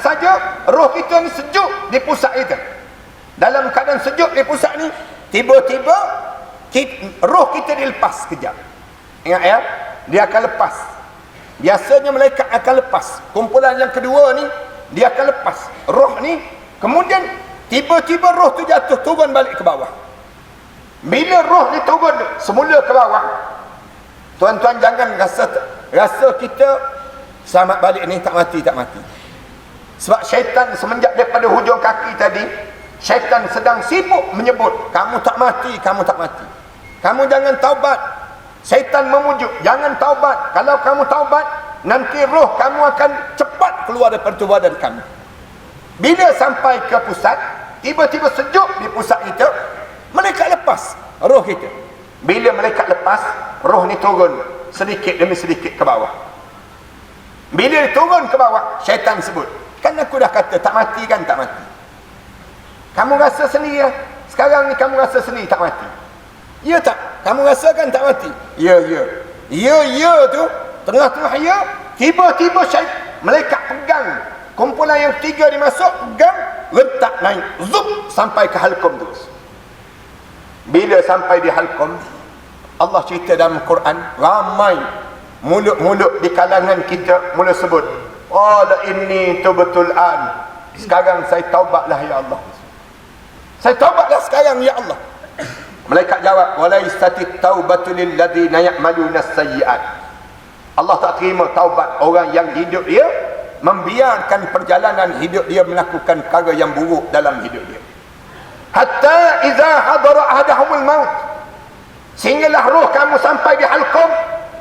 saja, roh kita ni sejuk di pusat itu. Dalam keadaan sejuk di pusat ni, tiba-tiba roh kita dilepas kejap. Ingat ya, dia akan lepas. Biasanya malaikat akan lepas. Kumpulan yang kedua ni, dia akan lepas roh ni. Kemudian tiba-tiba roh tu jatuh, turun balik ke bawah. Bila roh ni turun semula ke bawah, tuan-tuan jangan rasa kita selamat balik ni, tak mati. Sebab syaitan semenjak daripada hujung kaki tadi, syaitan sedang sibuk menyebut, kamu tak mati. Kamu jangan taubat. Syaitan memujuk, jangan taubat. Kalau kamu taubat, nanti roh kamu akan cepat keluar daripada tubuh badan kamu. Bila sampai ke pusat, tiba-tiba sejuk di pusat itu, Malaikat lepas roh kita. Bila malaikat lepas, roh ni turun sedikit demi sedikit ke bawah. Bila dia turun ke bawah, syaitan sebut, kan aku dah kata tak mati kan, tak mati. Kamu rasa sendiri lah. Sekarang ni kamu rasa sendiri tak mati. Ya tak? Kamu rasa kan tak mati? Ya, ya. Ya, ya tu, tengah-tengah ya, tiba-tiba malaikat pegang. Kumpulan yang tiga dimasuk, pegang, letak naik, zup, sampai ke halqum terus. Bila sampai di halqum, Allah cerita dalam Quran, ramai mulut-mulut di kalangan kita mula sebut, qala inni tubtul an. Sekarang saya taubatlah ya Allah. Saya taubatlah sekarang ya Allah. Malaikat jawab, walaisatit taubatu lil ladzina ya'maluna as-sayyi'at. Allah tak terima taubat orang yang hidup dia membiarkan perjalanan hidup dia melakukan perkara yang buruk dalam hidup dia. Hatta idza hadara ahadahumul maut, sehinggalah roh kamu sampai di halqum,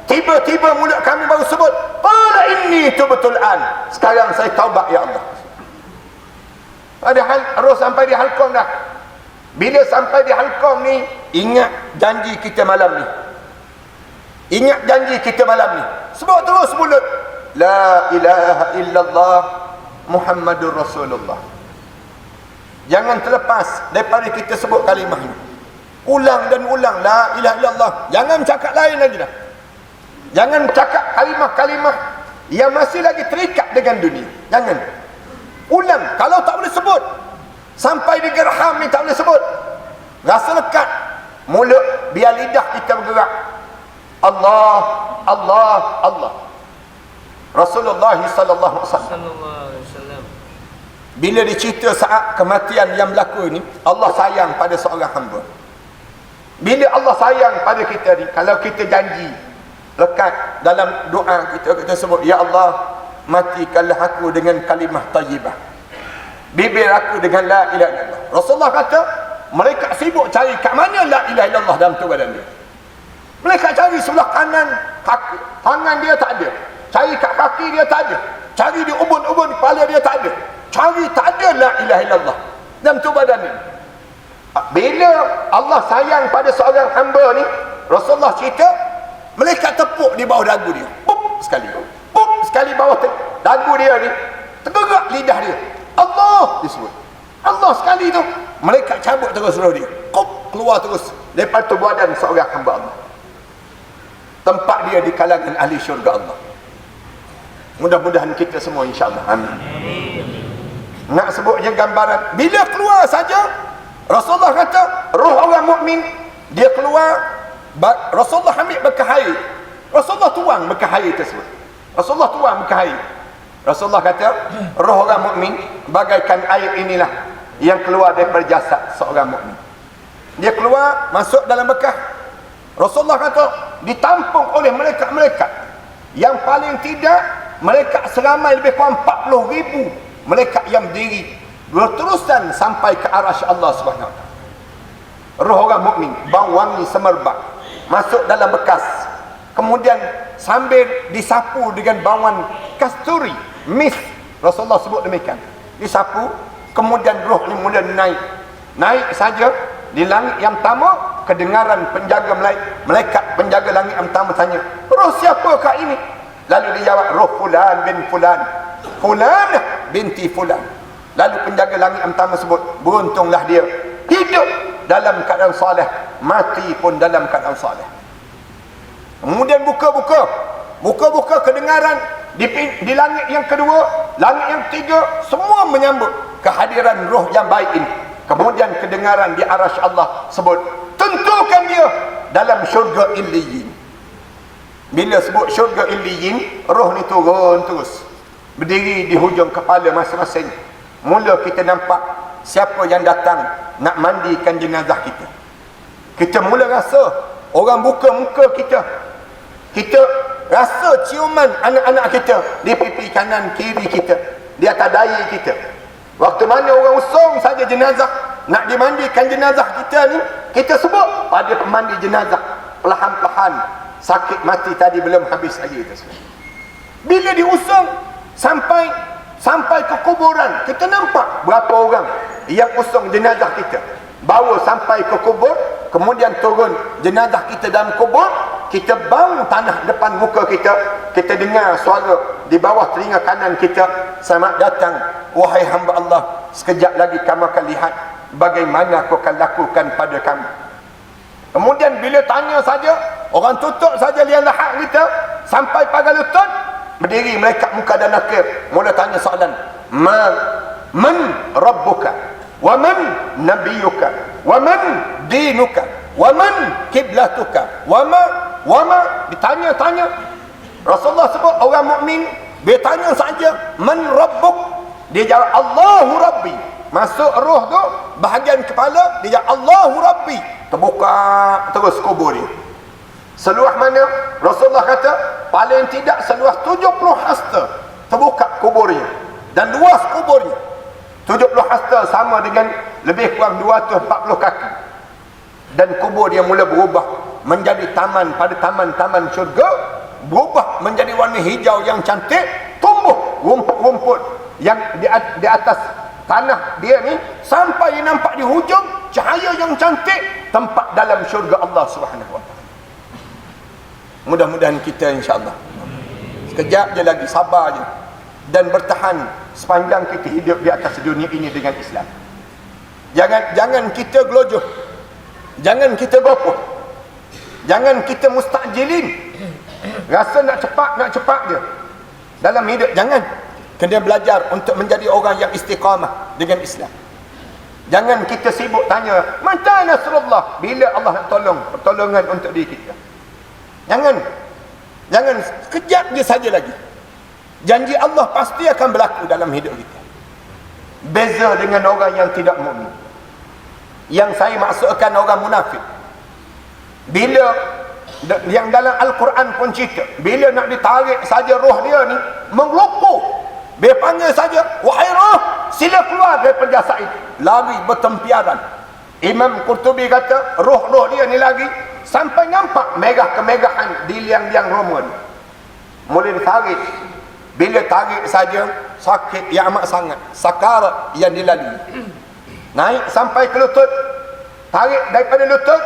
tiba-tiba mulut kamu baru sebut, qala inni tubtul an. Sekarang saya taubat ya Allah. Padahal roh sampai di halqum dah. Bila sampai di halqum ni, ingat janji kita malam ni. Ingat janji kita malam ni. Sebut terus mulut, la ilaha illallah Muhammadur Rasulullah. Jangan terlepas daripada kita sebut kalimah ni. Ulang dan ulang, la ilaha illallah. Jangan cakap lain lagi dah. Jangan cakap kalimah-kalimah yang masih lagi terikat dengan dunia. Jangan. Ulang. Kalau tak boleh sebut, sampai di gerham ni tak boleh sebut, rasa lekat mulut, biar lidah kita bergerak. Allah, Allah, Allah. Rasulullah sallallahu alaihi wasallam bila dicerita saat kematian yang berlaku ni, Allah sayang pada seorang hamba. Bila Allah sayang pada kita ni, kalau kita janji lekat dalam doa kita sebut, ya Allah, matikanlah aku dengan kalimah tayyibah, bibir aku dengan la ilaha illallah. Rasulullah kata, mereka sibuk cari kat mana la ilaha illallah dalam tu badan dia. Mereka cari sebelah kanan kaki, tangan dia tak ada. Cari kat kaki dia tak ada. Cari di ubun-ubun kepala dia tak ada. Cari tak ada la ilaha illallah dalam tu badan ni. Bila Allah sayang pada seorang hamba ni, Rasulullah cerita, mereka tepuk di bawah dagu dia. Pup sekali. Pup sekali bawah dagu dia ni, tergerak lidah dia. Allah disebut. Allah sekali tu, mereka cabut terus roh dia. Pup keluar terus daripada tubuh badan seorang hamba Allah. Tempat dia di kalangan ahli syurga Allah. Mudah-mudahan kita semua insya-Allah. Amin. Nak sebutnya gambaran, bila keluar saja, Rasulullah kata, roh orang mukmin dia keluar, Rasulullah ambil bekah air. Rasulullah tuang bekah air tersebut. Rasulullah tuang bekah air. Rasulullah kata, roh orang mukmin bagaikan air inilah yang keluar daripada jasad seorang mukmin. Dia keluar masuk dalam bekah. Rasulullah kata, ditampung oleh malaikat-malaikat. Yang paling tidak, malaikat seramai lebih kurang 40,000 malaikat yang berdiri berterusan sampai ke arasy Allah Subhanahu wa taala. Roh orang mukmin bau wangi semerbak masuk dalam bekas, kemudian sambil disapu dengan bauan kasturi, mist. Rasulullah sebut demikian, disapu, kemudian roh ni mula naik saja di langit yang pertama. Kedengaran penjaga malaikat penjaga langit yang pertama tanya, roh siapakah ini? Lalu dia jawab, roh fulan bin fulan, fulanah binti fulan. Lalu penjaga langit yang pertama sebut, beruntunglah dia hidup dalam keadaan soleh, mati pun dalam keadaan soleh. Kemudian buka kedengaran di langit yang kedua, langit yang ketiga, semua menyambut kehadiran roh yang baik ini. Kemudian kedengaran di arasy Allah sebut, tentukan dia dalam syurga Illiyin. Bila sebut syurga Illiyin, roh ni turun terus, berdiri di hujung kepala masing-masing. Mula kita nampak siapa yang datang nak mandikan jenazah kita. Kita mula rasa orang buka muka kita. Kita rasa ciuman anak-anak kita di pipi kanan kiri kita, di atas dahi kita. Waktu mana orang usung saja jenazah, nak dimandikan jenazah kita ni, kita sebut pada pemandi jenazah, perlahan-lahan sakit mati tadi belum habis lagi tersebut. Bila diusung sampai ke kuburan, kita nampak berapa orang yang usung jenazah kita. bawa sampai ke kubur, kemudian turun jenazah kita dalam kubur, kita bang tanah depan muka kita, kita dengar suara di bawah telinga kanan kita, selamat datang wahai hamba Allah, sekejap lagi kamu akan lihat bagaimana aku akan lakukan pada kamu. Kemudian bila tanya saja, orang tutup saja liang lahat kita sampai pagar lutut, berdiri malaikat muka dan nakir, mula tanya soalan, man rabbuka, wa man nabiyuka, wa man dinuka, wa man kiblatuka, wa ma ditanya-tanya. Rasulullah sebut orang mukmin dia tanya saja man rabbuk, dia jawab Allahu rabbi. Masuk roh tu bahagian kepala, dia jawab Allahu rabbi, terbuka terus kubur dia. Seluas mana? Rasulullah kata paling tidak seluas 70 hasta terbuka kuburnya, dan luas kuburnya 70 hasta sama dengan lebih kurang 240 kaki. Dan kubur dia mula berubah menjadi taman pada taman-taman syurga, berubah menjadi warna hijau yang cantik, tumbuh rumput-rumput yang di atas tanah dia ni sampai nampak di hujung, cahaya yang cantik, tempat dalam syurga Allah Subhanahu wa taala. Mudah-mudahan kita insya-Allah sekejap je lagi, sabar je dan bertahan sepanjang kita hidup di atas dunia ini dengan Islam. Jangan kita gelojoh, jangan kita gopoh, jangan kita mustajilin, rasa nak cepat je dalam hidup. Jangan. Kena belajar untuk menjadi orang yang istiqamah dengan Islam. Jangan kita sibuk tanya mata Nasrullah, bila Allah nak tolong, pertolongan untuk diri kita. Jangan sekejap je saja lagi. Janji Allah pasti akan berlaku dalam hidup kita. Beza dengan orang yang tidak mukmin, yang saya maksudkan orang munafik. Bila yang dalam Al-Quran pun cerita, bila nak ditarik saja roh dia ni mengelupuh, dia panggil saja, wahai roh, sila keluar daripada jasad itu, lari bertempiaran. Imam Qurtubi kata roh-roh dia ni lagi sampai nampak megah kemegahan di liang-liang Roma ni. Mula ditarik, bila tarik saja sakit yang amat sangat, sakarat yang dilalui, naik sampai ke lutut, tarik daripada lutut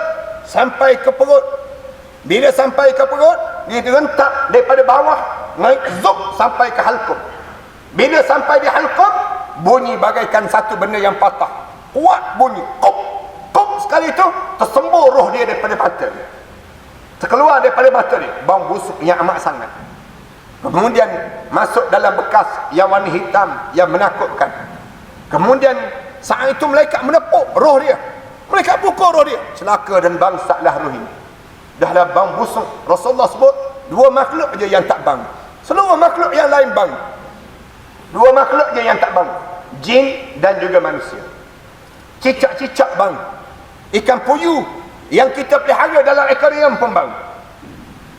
sampai ke perut. Bila sampai ke perut, dia rentak daripada bawah, naik zup sampai ke halkum. Bila sampai di halkum, bunyi bagaikan satu benda yang patah, kuat bunyi, kop sekali tu tersembur roh dia daripada mata dia, terkeluar daripada mata dia, bau busuk yang amat sangat. Kemudian masuk dalam bekas yang warna hitam yang menakutkan. Kemudian saat itu malaikat menepuk roh dia, malaikat pukul roh dia, celaka dan bangsaklah roh ini. Dahlah bang busuk. Rasulullah sebut dua makhluk je yang tak bang, seluruh makhluk yang lain bang. Dua makhluk je yang tak bang, jin dan juga manusia. Cicak-cicak bang, ikan puyuh yang kita pelihara dalam akuarium pun bang.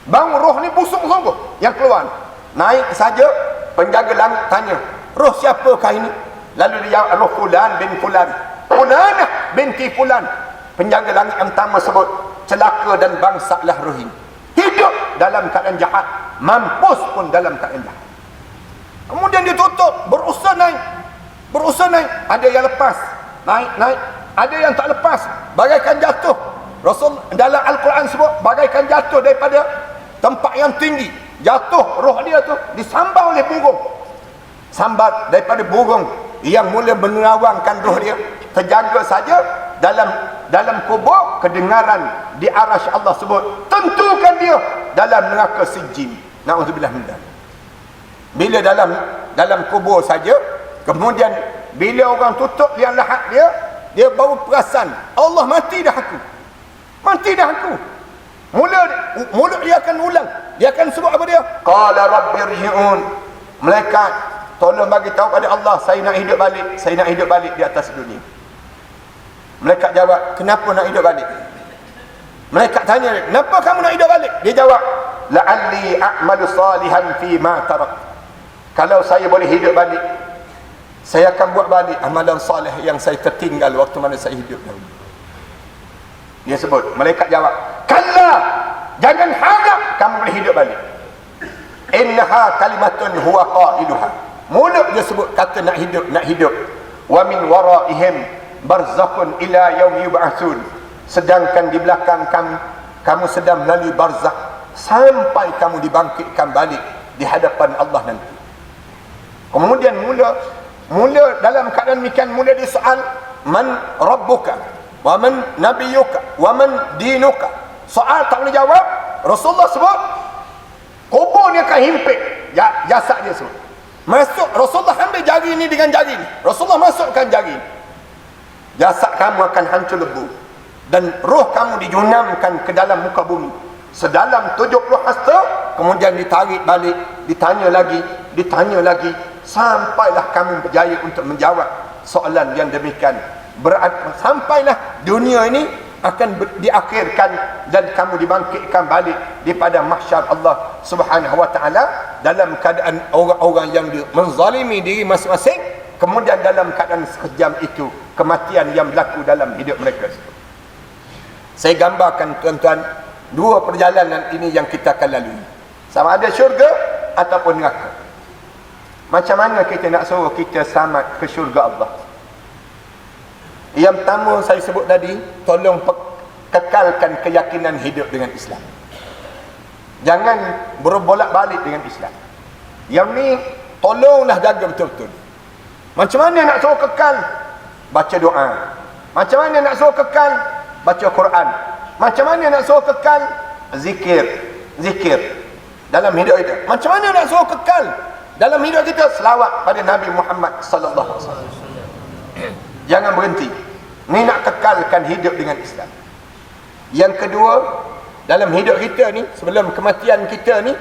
Bang, roh ni busuk sungguh yang keluar. Naik saja, penjaga langit tanya, roh siapakah ini? Lalu dia jawab, roh fulan bin fulan, fulanah binti fulan. Penjaga langit yang pertama sebut, celaka dan bangsaklah roh ini. Hidup dalam keadaan jahat, mampus pun dalam keadaan jahat. Kemudian dia tutup, berusaha naik. Ada yang lepas, naik. Ada yang tak lepas, bagaikan jatuh. Rasul dalam Al-Quran sebut bagaikan jatuh daripada tempat yang tinggi. Jatuh roh dia tu disambar oleh burung. Sambar daripada burung yang mula menerawangkan roh dia. Terjaga saja dalam kubur, kedengaran di arasy Allah sebut, tentukan dia dalam neraka sijin. Na'udzubillah min dzalik. Bila dalam kubur saja, kemudian bila orang tutup liang lahat dia baru perasan, Allah mati dah aku. Mulut dia akan ulang, dia akan sebut apa dia? Qala rabbirji'un. Malaikat, tolong bagi tahu pada Allah, saya nak hidup balik di atas dunia. Malaikat jawab, kenapa nak hidup balik? Malaikat tanya, kenapa kamu nak hidup balik? Dia jawab, la'alli a'malu salihan fi ma tarak. Kalau saya boleh hidup balik, saya akan buat balik amalan soleh yang saya tertinggal waktu mana saya hidup dahulu. Dia sebut, malaikat jawab, kalla, jangan harap kamu boleh hidup balik. Innaha kalimatun huwa qailuha. Mulut dia sebut kata nak hidup. Wa min waraihim barzakhun ila yaum yub'atsun. Sedangkan di belakang kamu sedang melalui barzakh sampai kamu dibangkitkan balik di hadapan Allah nanti. Kemudian mula dalam keadaan demikian mula disoal, man rabbuka wa man nabiyuka wa man dinuka. Soal tak boleh jawab. Rasulullah sebut kubur ni akan himpit jasad dia sebut. Masuk, Rasulullah ambil jari ni dengan jari ni, Rasulullah masukkan jari ni, jasad kamu akan hancur lebu dan roh kamu dijunamkan ke dalam muka bumi sedalam 70 hasta. Kemudian ditarik balik, ditanya lagi sampailah kamu berjaya untuk menjawab soalan yang demikian. Berarti sampailah dunia ini akan diakhirkan dan kamu dibangkitkan balik daripada mahsyar Allah Subhanahu wa taala dalam keadaan orang-orang yang menzalimi diri masing-masing, kemudian dalam keadaan sekejam itu kematian yang berlaku dalam hidup mereka. Saya gambarkan tuan-tuan dua perjalanan ini yang kita akan lalui, sama ada syurga ataupun neraka. Macam mana kita nak suruh kita selamat ke syurga Allah? Yang pertama saya sebut tadi, tolong kekalkan keyakinan hidup dengan Islam. Jangan berbolak-balik dengan Islam. Yang ni tolonglah jaga betul-betul. Macam mana nak suruh kekal? Baca doa. Macam mana nak suruh kekal? Baca Quran. Macam mana nak suruh kekal? Zikir. Dalam hidup kita. Macam mana nak suruh kekal? Dalam hidup kita selawat pada Nabi Muhammad sallallahu alaihi wasallam. Jangan berhenti. Ni nak kekalkan hidup dengan Islam. Yang kedua, dalam hidup kita ni, sebelum kematian kita ni,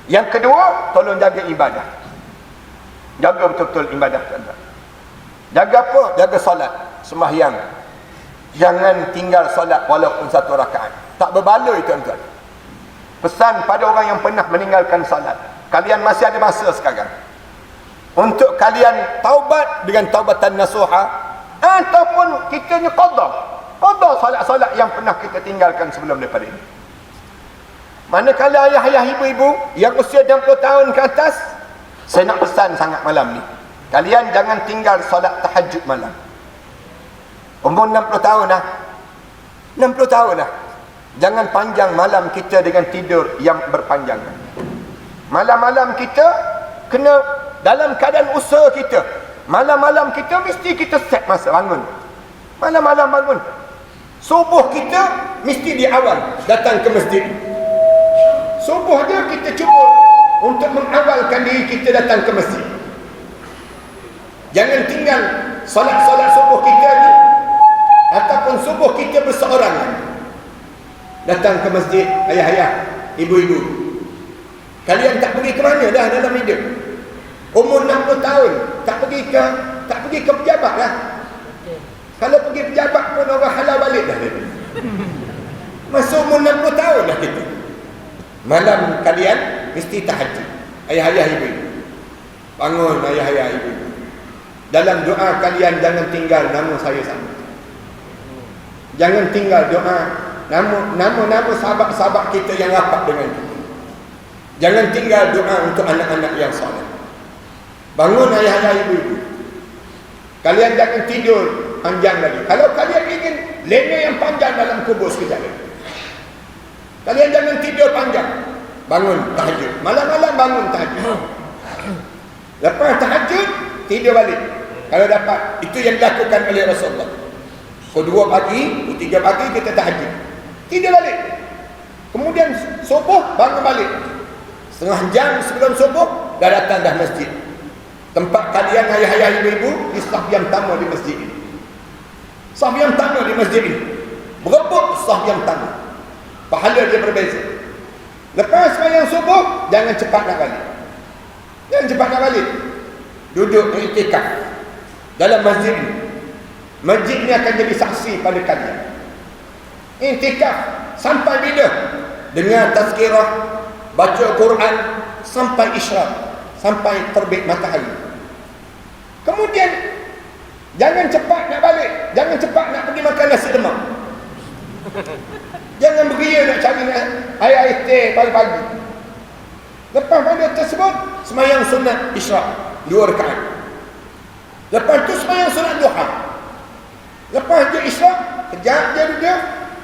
yang kedua, tolong jaga ibadah. Jaga betul-betul ibadah tuan-tuan. Jaga apa? Jaga solat, sembahyang. Jangan tinggal solat walaupun satu rakaat. Tak berbaloi tuan-tuan. Pesan pada orang yang pernah meninggalkan solat, kalian masih ada masa sekarang untuk kalian taubat dengan taubatan nasuha, ataupun kita ni qada solat-solat yang pernah kita tinggalkan sebelum daripada ini. Manakala ayah-ayah, ibu-ibu yang usia 60 tahun ke atas, saya nak pesan sangat malam ni, kalian jangan tinggal solat tahajud malam. Umur 60 tahun dah, 60 tahun dah, jangan panjang malam kita dengan tidur yang berpanjangan. Malam-malam kita kena dalam keadaan usaha kita, malam-malam kita mesti kita set masa bangun. Malam-malam bangun. Subuh kita mesti di awal datang ke masjid. Subuh dia kita cuba untuk mengawalkan diri kita datang ke masjid. Jangan tinggal solat-solat subuh kita ni ataupun subuh kita berseorangan. Datang ke masjid, ayah-ayah, ibu-ibu, kalian tak pergi ke mana dah dalam hidup? Umur 60 tahun tak pergi ke pejabat lah. Kalau pergi pejabat pun orang halal balik dah. Masa umur 60 tahun dah kita. Malam kalian mesti tahajud. Ayah-ayah, ibu-ibu, bangun ayah-ayah, ibu-ibu. Dalam doa kalian jangan tinggal nama saya sama. Jangan tinggal doa nama-nama sahabat-sahabat kita yang rapat dengan kita. Jangan tinggal doa untuk anak-anak yang soleh. Bangun ayah-ayah, ibu-ibu. Kalian jangan tidur panjang lagi. Kalau kalian ingin lena yang panjang dalam kubur sekejap lagi, kalian jangan tidur panjang. Bangun tahajud. Malam-malam bangun tahajud. Lepas tahajud, tidur balik. Kalau dapat. Itu yang dilakukan oleh Rasulullah. Pukul 2 pagi, pukul 3 pagi kita tahajud. Tidur balik. Kemudian subuh bangun balik. Setengah jam sebelum subuh dah datang dah masjid. Tempat kalian ayah-ayah, ibu-ibu, di saf yang pertama di masjid ini. Saf yang pertama di masjid ini. Berebut saf yang pertama. Pahala dia berbeza. Lepas sembahyang subuh, jangan cepat nak balik. Jangan cepat nak balik. Duduk iktikaf dalam masjid ini. Masjid ini akan jadi saksi pada kalian. Iktikaf sampai bila? Dengar tazkirah, baca Quran sampai isyraq, sampai terbit matahari. Kemudian jangan cepat nak balik, jangan cepat nak pergi makan nasi lemak. Jangan beria nak cari air teh pagi-pagi. Lepas pada tersebut, sembahyang sunat isyraq 2 rakaat. Lepas tu sembahyang sunat duha. Lepas dia Isyak, kejap dia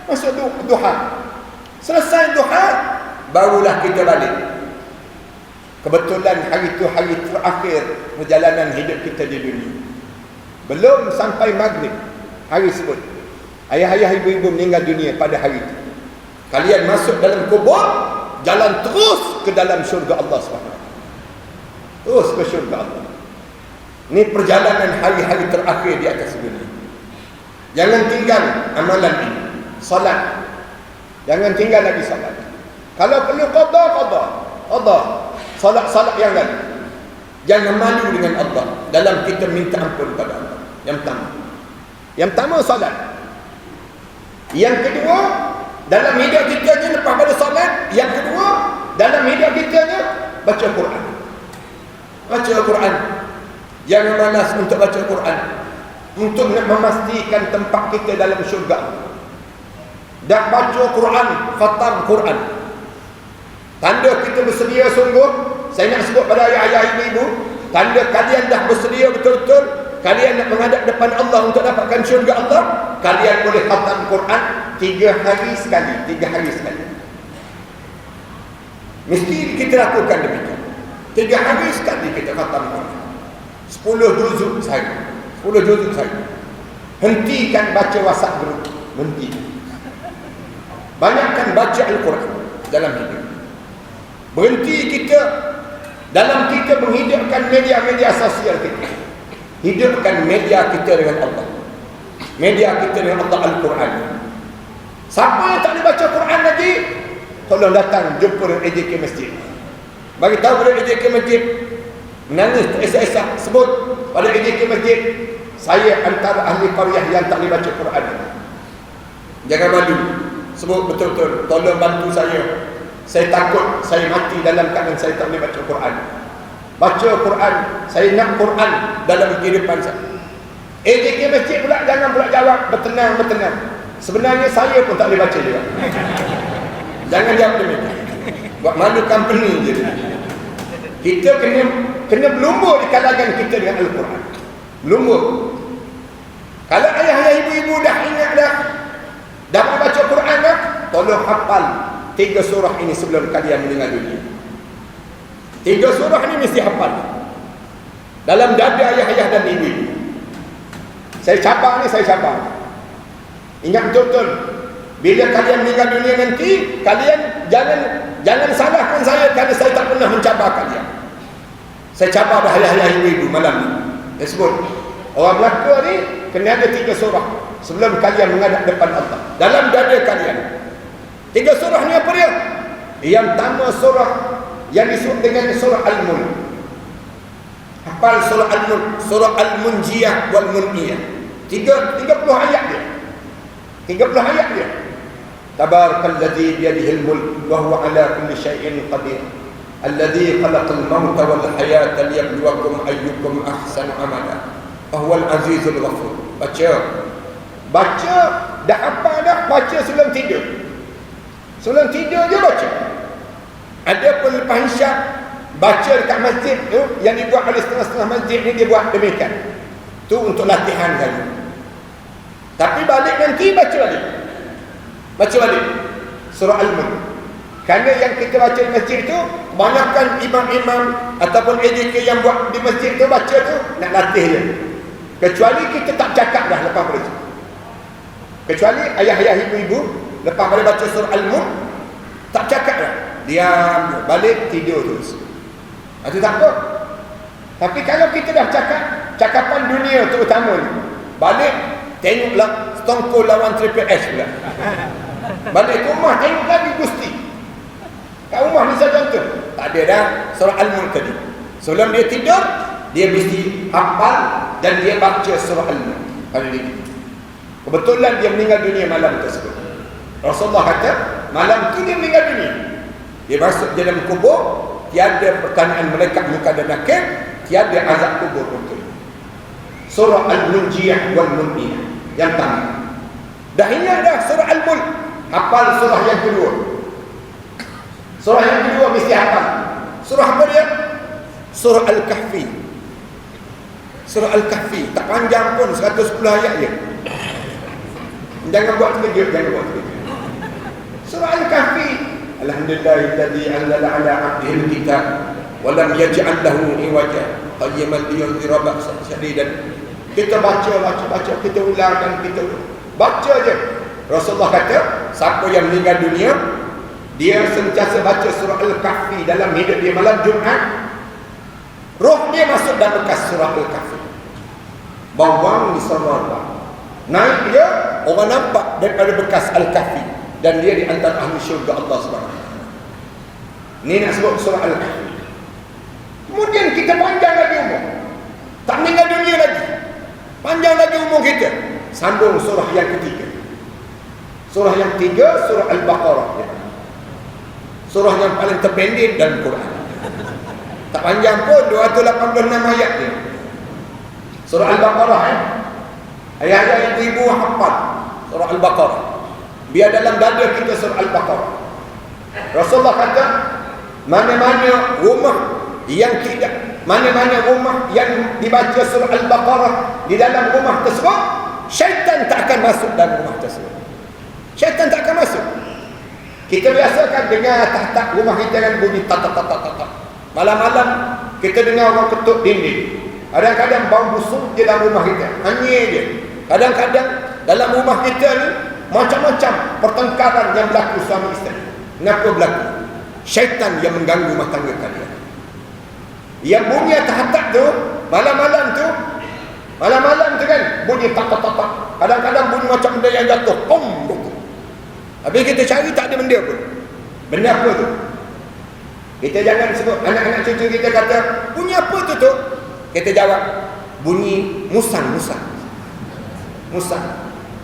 masuk duha. Selesai duha, barulah kita balik. Kebetulan hari itu hari terakhir perjalanan hidup kita di dunia. Belum sampai maghrib hari sebut, ayah-ayah ibu-ibu meninggal dunia pada hari itu. Kalian masuk dalam kubur, jalan terus ke dalam syurga Allah SWT. Terus ke syurga Allah. Ini perjalanan hari-hari terakhir di atas dunia. Jangan tinggal amalan ini. Salat, jangan tinggal lagi salat. Kalau perlu qada. Salat yang lain. Jangan malu dengan Allah dalam kita minta ampun pada Allah. Yang pertama salat. Yang kedua, dalam hidup kita ni lepas pada salat, yang kedua, dalam hidup kita ni baca Quran. Baca Quran. Jangan malas untuk baca Quran, untuk memastikan tempat kita dalam syurga. Dan baca Quran, khatam Quran. Tanda kita bersedia sungguh. Saya nak sebut pada ayah-ayah ibu-ibu, tanda kalian dah bersedia betul-betul, kalian nak menghadap depan Allah untuk dapatkan syurga Allah, kalian boleh khatam Quran 3 hari sekali. 3 hari sekali. Mesti kita lakukan demikian. 3 hari sekali kita khatam Quran. 10 juzuk sehari. 10 juzuk sehari. Hentikan baca WhatsApp group. Hentikan. Banyakkan baca Al-Quran dalam hidup. Berhenti kita dalam kita menghidupkan media-media sosial kita. Hidupkan media kita dengan Allah. Media kita dengan Allah Al-Quran. Siapa yang tak boleh baca Quran lagi, tolong datang jumpa dengan AJK Masjid. Bagi tahu pada AJK Masjid, menangis esak-esak sebut pada AJK Masjid, saya antara ahli qaryah yang tak boleh baca Quran. Jangan malu. Sebut betul-betul, tolong bantu saya. Saya takut saya mati dalam keadaan saya tak boleh baca Quran. Baca Quran, saya nak Quran dalam kehidupan saya. AJK Masjid pula jangan pula jawab bertenang-bertenang. Sebenarnya saya pun tak boleh baca juga. Jangan jawab demikian. Buat malu company je. Kita kena berlumba di kalangan kita dengan Al-Quran. Berlumba. Kalau ayah-ayah ibu-ibu dah ingat dah boleh baca Quran dah, tolong hafal 3 surah ini sebelum kalian meninggal dunia. 3 surah ini mesti hafal dalam dada ayah-ayah dan ibu. Saya cabar. Ingat betul-betul, bila kalian meninggal dunia nanti, kalian jangan salahkan saya kerana saya tak pernah mencabar kalian. Saya cabar dah ayah-ayah ibu-ibu malam ni. Saya sebut, orang Melaka ni kena ada 3 surah sebelum kalian menghadap depan Allah dalam dada kalian. 3 surah ni apa dia? Yang pertama surah yang disebut dengan surah Al-Mulk. Hafal surah Al-Mulk, surah Al-Munjiyah wal Muniyah. 30 ayat dia. 30 ayat dia. Tabarakalladzi biyadihil mulk wa huwa ala kulli syai'in qadir. Alladzi khalaqal mauta wal hayata liyabluwakum ayyukum ahsanu amala. Wa huwal azizul ghafur. Baca dah apa dah, baca sebelum tidur. Sebelum tidur je baca. Ada pun lepas isyak baca dekat masjid tu, yang dibuat oleh setengah-setengah masjid ni dia buat demikian. Tu untuk latihan tadi. Tapi balik nanti baca balik. Baca balik surah Al-Mulk. Kerana yang kita baca di masjid tu, kebanyakan imam-imam ataupun AJK yang buat di masjid tu baca tu nak latih je. Kecuali kita tak cakap dah lepas baca. Kecuali ayah-ayah ibu-ibu lepas pada baca surah Al-Mulk tak cakap dah. Diam, balik tidur terus. Itu tak apa. Tapi kalau kita dah cakap, cakapan dunia terutama ni, balik tengoklah Stone lawan Triple H pula. Balik ke rumah tengok lagi Gusti. Kat rumah ni saja tu. Tak ada dah surah Al-Mulk tadi. Sebelum dia tidur, dia mesti hafal dan dia baca surah Al-Mulk. Pada dia. Kebetulan dia meninggal dunia malam tersebut. Rasulullah kata, malam tu dia meninggal dunia. Dia masuk dalam kubur, tiada pertanyaan malaikat muka dan nakir, tiada azab kubur untuk dia. Surah Al-Munjiyah wal Muniyah yang pertama. Dah ingat dah surah Al-Mulk, hafal surah yang kedua. Surah yang kedua mesti hafal. Surah apa dia? Surah Al-Kahfi. Surah Al-Kahfi tak panjang pun, 110 ayat je. Jangan buat terkejut, jangan buat terkejut. Surah Al-Kahfi. Alhamdulillahilladzi anzala ala 'abdihi al-kitab wa lam yaj'al lahu iwaja qayyiman liyunzira ba'san shadidan. Kita baca, kita ulang dan kita ulang. Baca je. Rasulullah kata, siapa yang meninggal dunia, dia sentiasa baca surah Al-Kahfi dalam hidup dia malam Jumaat, roh dia masuk dalam bekas surah Al-Kahfi. Bawang di surah, naik dia, orang nampak daripada bekas Al-Kahfi, dan dia di antara ahli syurga Allah SWT. Ini nak sebut surah Al-Kahfi. Kemudian kita panjang lagi umur, tak meninggal dunia lagi, panjang lagi umur kita, sambung surah yang ketiga. Surah yang ketiga, surah Al-Baqarah, surah yang paling terpendek dalam Quran. Tak panjang pun, 286 ayat dia. Surah Al-Baqarah, ayat-ayat ibu-ibu hafal surah Al-Baqarah. Biar dalam dada kita surah Al-Baqarah. Rasulullah kata, mana-mana rumah yang dibaca surah Al-Baqarah di dalam rumah tersebut, syaitan tak akan masuk dalam rumah tersebut. Syaitan tak akan masuk. Kita biasakan dengar tahta rumah kita kan bunyi tak. Malam-malam kita dengar orang ketuk dinding. Kadang-kadang bau busuk di dalam rumah kita, hanyir je. Kadang-kadang dalam rumah kita ni macam-macam pertengkaran yang berlaku suami isteri. Kenapa berlaku? Syaitan yang mengganggu rumah tangga kalian. Yang bunyi tahta tu malam-malam tu kan bunyi tak. Kadang-kadang bunyi macam benda yang jatuh, pom. Habis kita cari tak ada benda pun. Benda apa tu? Kita jangan sebut, anak-anak cucu kita kata, bunyi apa tu tu? Kita jawab, bunyi musang.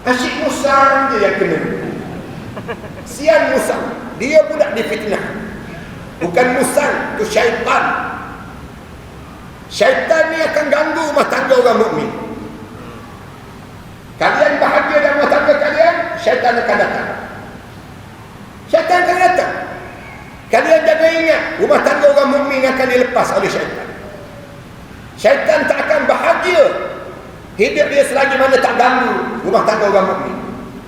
Asyik musang je yang kena. Sian musang, dia pula difitnah. Bukan musang, tu syaitan. Syaitan ni akan ganggu rumah tangga orang mukmin. Kalian bahagia dalam rumah tangga kalian, syaitan akan datang. Syaitan akan datang. Kalian jangan ingat, rumah tangga orang mukmin akan dilepas oleh syaitan. Syaitan tak akan bahagia hidup dia selagi mana tak ganggu rumah tangga orang mukmin.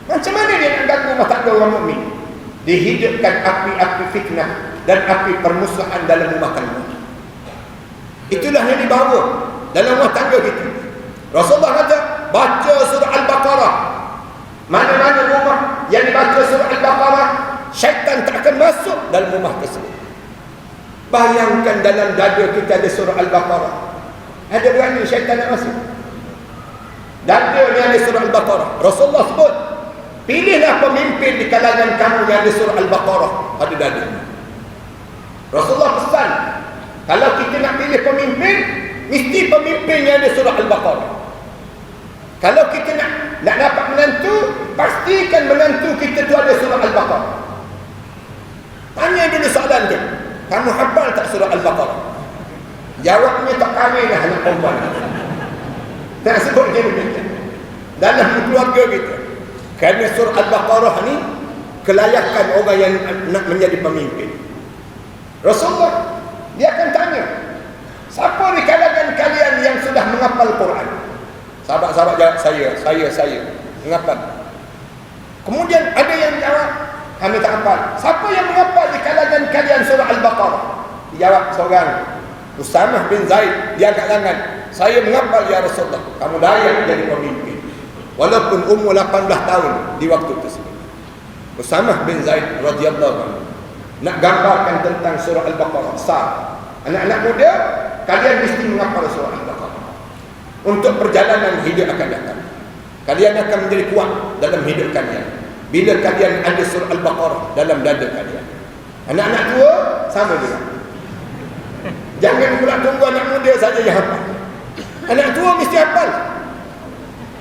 Macam mana dia nak ganggu rumah tangga orang mukmin? Dihidupkan api-api fitnah dan api permusuhan dalam rumah tangga. Itulah yang dibawa dalam rumah tangga kita. Rasulullah kata, baca surah Al-Baqarah. Mana-mana rumah yang dibaca surah Al-Baqarah, syaitan tak akan masuk dalam rumah tersebut. Bayangkan dalam dada kita ada surah Al-Baqarah. Ada berani syaitan nak masuk? Dada ni ada surah Al-Baqarah. Rasulullah sebut, pilihlah pemimpin di kalangan kamu yang ada surah Al-Baqarah pada dada. Rasulullah pesan, kalau kita nak pilih pemimpin, mesti pemimpin yang ada surah Al-Baqarah. Kalau kita nak dapat menantu, pastikan menantu kita tu ada surah Al-Baqarah. Tanya dulu soalan tu, kamu hafal tak surah Al-Baqarah? Jawabnya tak kahwin lah anak perempuan. Tak sebut dia demikian dalam keluarga kita. Kerana surah Al-Baqarah ni kelayakan orang yang nak menjadi pemimpin. Rasulullah dia akan tanya, siapa di kalangan kalian yang sudah menghafal Quran? Sahabat-sahabat jawab, saya menghafal. Kemudian ada yang jawab, kami tak hafal. Siapa yang menghafal di kalangan kalian surah Al-Baqarah? Dijawab seorang, Usamah bin Zaid, dia angkat tangan, saya menghafal ya Rasulullah. Kamu layak jadi pemimpin walaupun umur 18 tahun di waktu tersebut. Usamah bin Zaid radhiyallahu anhu nak gambarkan tentang surah Al-Baqarah. Anak-anak muda, kalian mesti menghafal surah Al-Baqarah untuk perjalanan hidup akan datang. Kalian akan menjadi kuat dalam hidup kalian bila kalian ada surah Al-Baqarah dalam dada kalian. Anak-anak tua sama juga. Jangan pula tunggu anak muda saja yang hafal. Anak tua mesti hafal.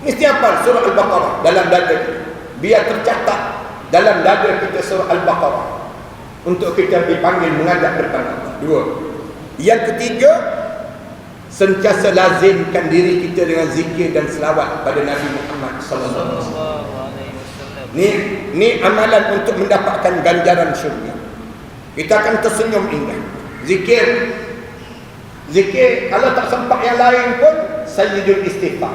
Mesti hafal surah Al-Baqarah dalam dada kita. Biar tercatat dalam dada kita surah Al-Baqarah untuk kita dipanggil menghadap depan Allah. 2. Yang ketiga, sentiasa lazimkan diri kita dengan zikir dan selawat pada Nabi Muhammad sallallahu alaihi wasallam. Ni amalan untuk mendapatkan ganjaran syurga. Kita akan tersenyum indah. Zikir kalau tak sempat yang lain pun Sayyidul Istighfar.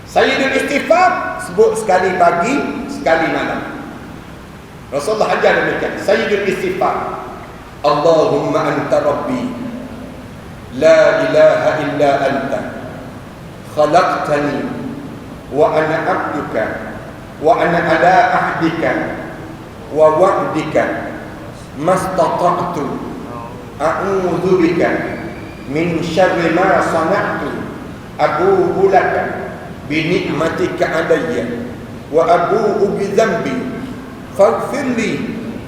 Sayyidul Istighfar sebut sekali pagi, sekali malam. Rasulullah ajar demikian. Sayyidul istighfar. Allahumma anta rabbi la ilaha illa anta khalaqtani wa ana abduka wa ana ala ahdika wa wa'dika mastata'tu a'udzu bika min syarri ma sana'tu abu'u laka bi ni'matika alayya wa abu'u bi dhanbi faghfir li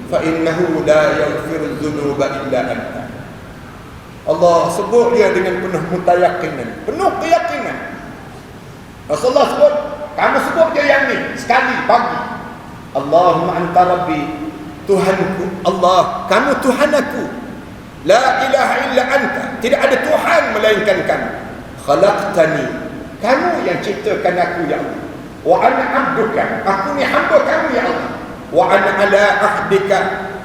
fa innahu la yaghfiru dzunuba illa anta. Allah sebut dia dengan penuh mutayakinan, penuh keyakinan. Rasulullah sebut, kamu sebut dia yang ni sekali pagi. Allahumma anta rabbi, Tuhanku Allah, kamu Tuhan aku. La ilaha illa anta, tidak ada Tuhan melainkan kamu. Khalaqtani, kamu yang ciptakan aku ya Allah. Wa ana abduka, aku ni hamba kamu ya Allah. Wa ana ala ahdika,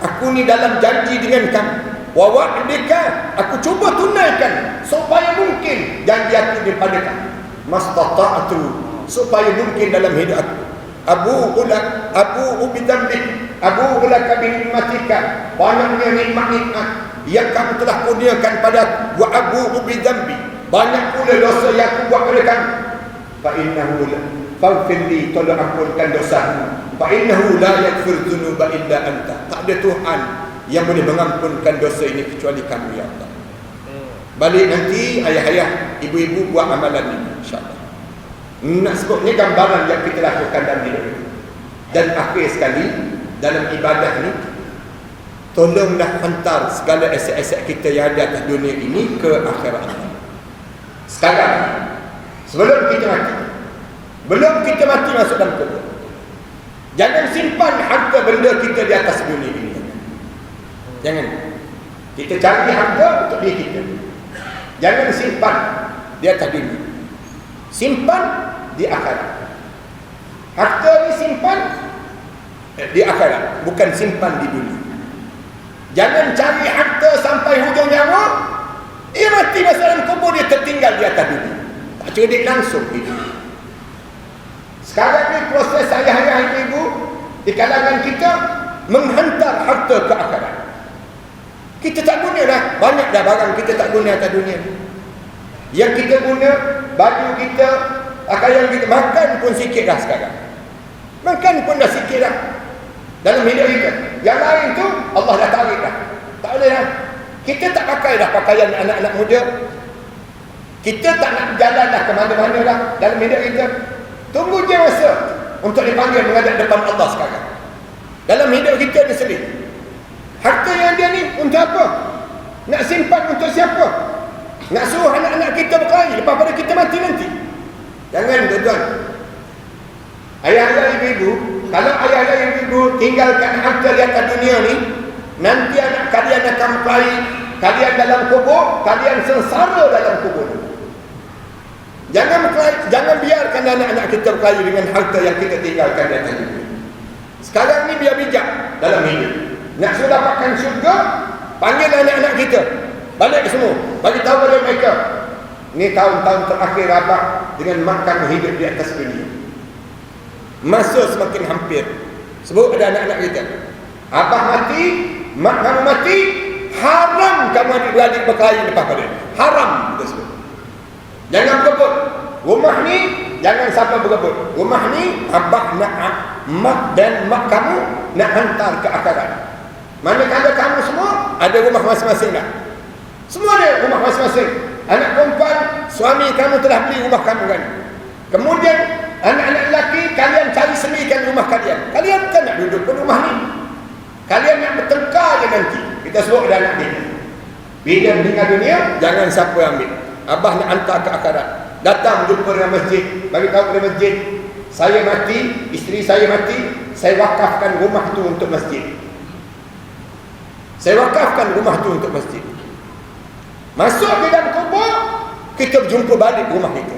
aku ni dalam janji dengan kamu. Wa wa'dika, aku cuba tunaikan supaya mungkin janji aku daripada kamu. Mastata'tu, supaya mungkin dalam hidup aku. Abu'u bidambik, abu'u laka binikmatika, banyaknya nikmat-nikmat yang kamu telah kurniakan padaku. Wa abu'u bidambi, banyak pula dosa yang aku buat pada kamu. Fa innahu faghfir li, tolong ampunkan dosaku. Fa innahu la yaghfiru dzunuba illa anta, tak ada Tuhan yang boleh mengampunkan dosa ini kecuali kamu ya Allah. Balik nanti ayah-ayah, ibu-ibu buat amalan ini insya-Allah. Nak sebut ni gambaran yang kita lakukan dalam hidup ini. Dan akhir sekali dalam ibadah ni, tolonglah hantar segala aset-aset kita yang ada atas dunia ini ke akhirat. Sekarang sebelum kita mati, belum kita mati masuk dalam kubur, jangan simpan harta benda kita di atas dunia ini. Jangan. Kita cari harta untuk diri kita. Jangan simpan di atas dunia. Simpan di akhirat. Harta ni simpan di akhirat, bukan simpan di dunia. Jangan cari harta sampai hujung nyawa, dia mati masuk dalam kubur, dia tertinggal di atas dunia. Tak cerdik langsung hidup. Sekarang ni proses ayah-ayah ibu-ibu di kalangan kita menghantar harta ke akhirat. Kita tak guna dah, banyak dah barang kita tak guna atas dunia ni. Yang kita guna, baju kita, pakaian kita, makan pun sikit dah sekarang. Makan pun dah sikit dah dalam hidup kita. Yang lain tu Allah dah tarik dah, tak boleh dah. Kita tak pakai dah pakaian anak-anak muda. Kita tak nak jalan dah ke mana-mana dah dalam hidup kita. Tunggu je masa untuk dipanggil menghadap depan Allah sekarang. Dalam hidup kita ni sendiri, harta yang dia ni untuk apa? Nak simpan untuk siapa? Nak suruh anak-anak kita berkelahi lepas pada kita mati nanti? Jangan tuan-tuan. Ayah-ayah ibu-ibu, kalau ayah-ayah ibu-ibu tinggalkan harta di atas dunia ni, nanti anak kalian akan berkelahi, kalian dalam kubur, kalian sengsara dalam kubur. Jangan biarkan anak-anak kita berkelahi dengan harta yang kita tinggalkan di atas dunia. Sekarang ni biar bijak dalam hidup. Nak sudah dapatkan syurga, panggil anak-anak kita balik semua, bagi tahu kepada mereka, ni tahun-tahun terakhir abah dengan mak kamu hidup di atas dunia. Masa semakin hampir. Sebut ada anak-anak kita, abah mati, mak kamu mati, haram kamu adik-beradik berkelahi lepas pada. Haram kita sebut. Jangan berebut. Rumah ni jangan siapa berebut. Rumah ni abah nak mak dan mak kamu nak hantar ke akhirat. Manakala kamu semua ada rumah masing-masing dah. Semua ada rumah masing-masing. Anak perempuan, suami kamu telah beli rumah kamu kan. Kemudian anak-anak lelaki, kalian cari sendirikan rumah kalian. Kalian kan nak duduk di rumah ni. Kalian nak bertengkar je nanti. Kita suruh ada anak bini. Bila meninggal dunia, jangan siapa ambil. Abah nak hantar ke akhirat. Datang jumpa dengan masjid, bagi tahu kepada masjid, saya mati, isteri saya mati, saya wakafkan rumah tu untuk masjid. Saya wakafkan rumah tu untuk masjid. Masuk ke dalam kubur, kita berjumpa balik rumah kita.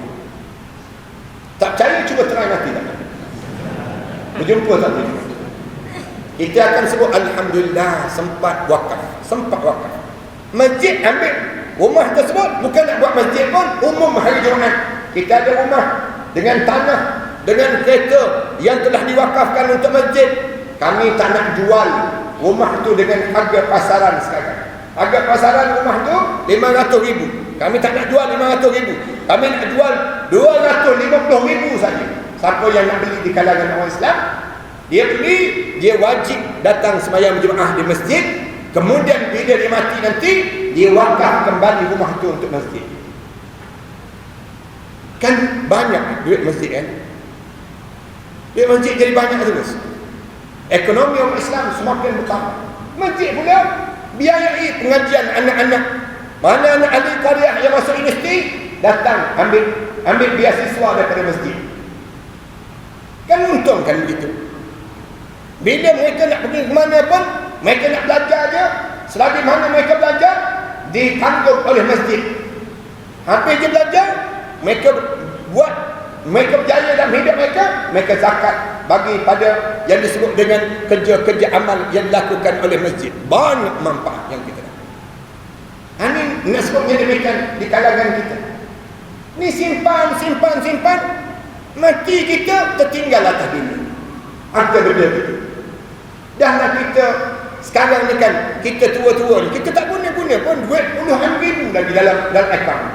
Tak percaya, cuba try mati tak? Berjumpa tak berjumpa? Kita akan sebut Alhamdulillah sempat wakaf. Sempat wakaf. Masjid ambil rumah tersebut, bukan nak buat masjid pun, umum hari Jumaat. Kita ada rumah dengan tanah dengan kereta yang telah diwakafkan untuk masjid. Kami tak nak jual rumah tu dengan harga pasaran sekarang. Harga pasaran rumah tu 500,000. Kami tak nak jual 500,000. Kami nak jual 250,000 saja. Siapa yang nak beli di kalangan orang Islam, dia beli, dia wajib datang sembahyang berjemaah di masjid. Kemudian bila dia mati nanti, dia wakaf kembali rumah tu untuk masjid. Kan banyak duit masjid kan? Duit masjid jadi banyak terus. Ekonomi orang Islam semakin bertambah. Masjid pula biayai pengajian anak-anak. Mana anak ahli qaryah yang masuk universiti datang ambil beasiswa daripada masjid. Kan untung kan begitu. Bila mereka nak pergi ke mana pun, mereka nak belajar je, selagi mana mereka belajar ditanggung oleh masjid. Habis dia belajar, mereka berjaya dalam hidup mereka zakat bagi pada yang disebut dengan kerja-kerja amal yang dilakukan oleh masjid. Banyak manfaat yang kita dapat. Ini nak sebutnya demikian di kalangan kita. Ni simpan. Mati kita tertinggal atas dunia. Harta benda kita. Dah lah kita sekarang ni kan, kita tua-tua ni, kita tak guna-guna pun duit puluhan ribu lagi dalam akaun.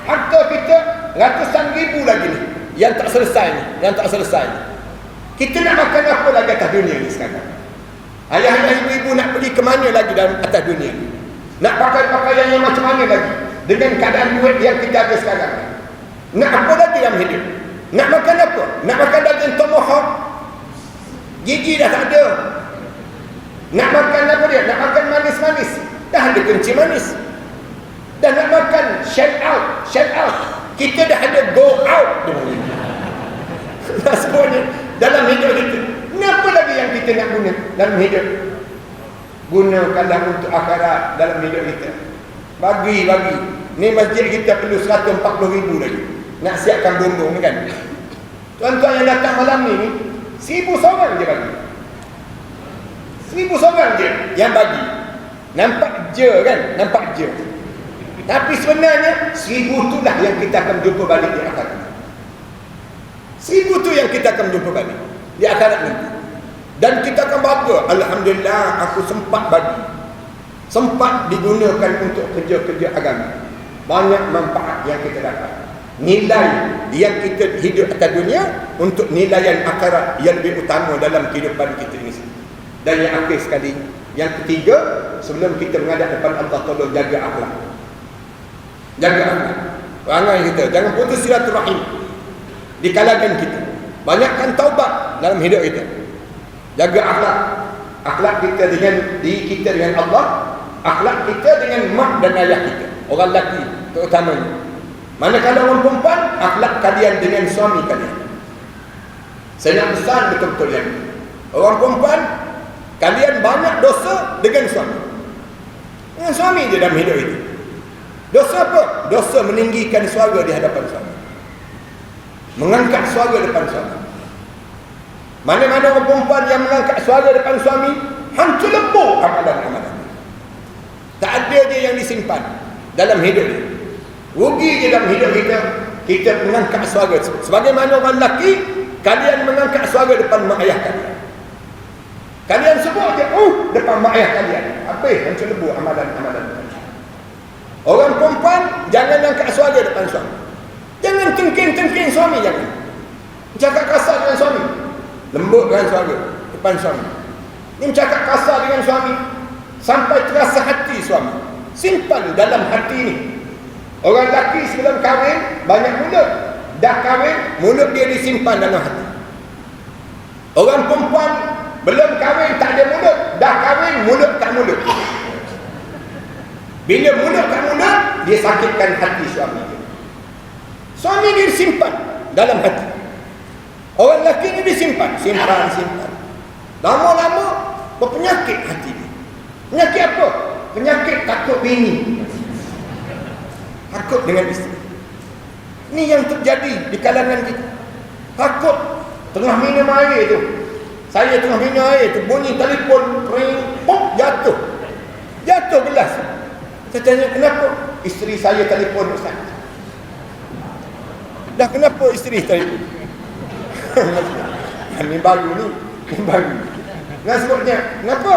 Harta kita ratusan ribu lagi ni yang tak selesai ni. Kita nak makan apa lagi atas dunia ni sekarang? Ayah-ayah ibu-ibu nak pergi ke mana lagi dalam atas dunia ni? Nak pakai pakaian yang macam mana lagi dengan keadaan duit yang kita ada sekarang? Nak apa lagi dalam hidup? Nak makan apa? Nak makan daging tomahawk? Gigi dah tak ada. Nak makan apa dia? Nak makan manis-manis. Dah ada kencing manis. Dah nak makan shell out. Kita dah ada go out. Nah, semuanya dalam hidup kita. Kenapa lagi yang kita nak guna dalam hidup? Gunakanlah untuk akhirat dalam hidup kita. Bagi. Ni masjid kita perlu 140,000 lagi. Nak siapkan bumbung ni kan. Tuan-tuan yang datang malam ni 1,000 seorang je bagi. 1,000 seorang je yang bagi. Nampak je kan? Tapi sebenarnya 1,000 tu lah yang kita akan jumpa balik di akhirat. 1,000 tu yang kita akan jumpa balik di akhirat nanti. Dan kita akan bangga, alhamdulillah aku sempat bagi. Sempat digunakan untuk kerja-kerja agama. Banyak manfaat yang kita dapat. Nilai yang kita hidup atas dunia untuk nilai yang akhirat yang lebih utama dalam kehidupan kita ini. Dan yang akhir sekali, yang ketiga, sebelum kita menghadap depan Allah, tolong jaga akhlak. Jaga akhlak. Perangai kita, jangan putus silaturahim di kalangan kita. Banyakkan taubat dalam hidup kita. Jaga akhlak. Akhlak kita dengan diri kita dengan Allah, akhlak kita dengan mak dan ayah kita, orang lelaki terutamanya. Manakala orang perempuan, akhlak kalian dengan suami kalian. Saya nak pesan betul-betul yang orang perempuan, kalian banyak dosa dengan suami. Dengan suami je dalam hidup itu. Dosa apa? Dosa meninggikan suara di hadapan suami. Mengangkat suara depan suami. Mana-mana orang perempuan yang mengangkat suara depan suami, hancur lebur amalan-amalan. Tak ada dia yang disimpan dalam hidup dia. Rugi je dalam hidup kita mengangkat suara. Sebagaimana orang lelaki, kalian mengangkat suara depan mak ayah kalian. Kalian sebut je, depan mak ayah kalian. Habis hancur lebur amalan-amalan. Orang perempuan, jangan angkat suara depan suami. Jangan tengking-tengking suami, jangan. Cakap kasar dengan suami. Lembut dengan suara depan suami. Ni cakap kasar dengan suami sampai terasa hati suami. Simpan dalam hati ni. Orang lelaki sebelum kahwin banyak mulut. Dah kahwin, mulut dia disimpan dalam hati. Orang perempuan belum kahwin tak ada mulut. Dah kahwin, mulut tak mulut. Bila mulut tak mulut, dia sakitkan hati suami dia. Suami dia disimpan dalam hati. Orang lelaki ni disimpan. Simpan. Lama-lama berpenyakit hati dia. Penyakit apa? Penyakit takut bini. Takut dengan isteri. Ini yang terjadi di kalangan kita. Takut. Tengah minum air tu. Saya tengah minum air tu, bunyi telefon, ring, pop, jatuh. Jatuh gelas. Saya tanya, kenapa? Isteri saya telefon, Ustaz. Dah kenapa isteri telefon? Ni baru ni. Ni baru. Nah sebabnya, kenapa?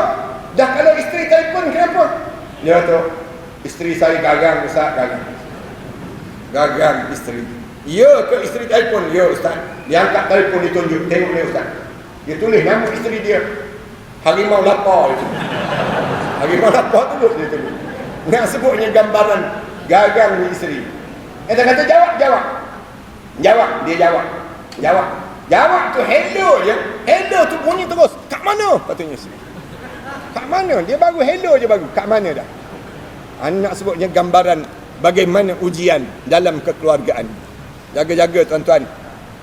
Dah kalau isteri telefon, kenapa? Dia kata, isteri saya gagang, Ustaz, gagang. Gagang isteri. Ya ke isteri telefon? Ya Ustaz. Dia angkat telefon, dia tunjuk. Tengok ni Ustaz. Dia tulis nama isteri dia. Harimau lapar itu. Harimau lapar tu dia tulis. Nak sebutnya gambaran gagang ni isteri. Dia kata jawab. Jawab, dia jawab. Jawab tu hello je. Hello tu bunyi terus. Kat mana? Katanya isteri. Kat mana? Dia baru hello je baru. Kat mana dah? Anak sebutnya gambaran bagaimana ujian dalam kekeluargaan. Jaga-jaga tuan-tuan.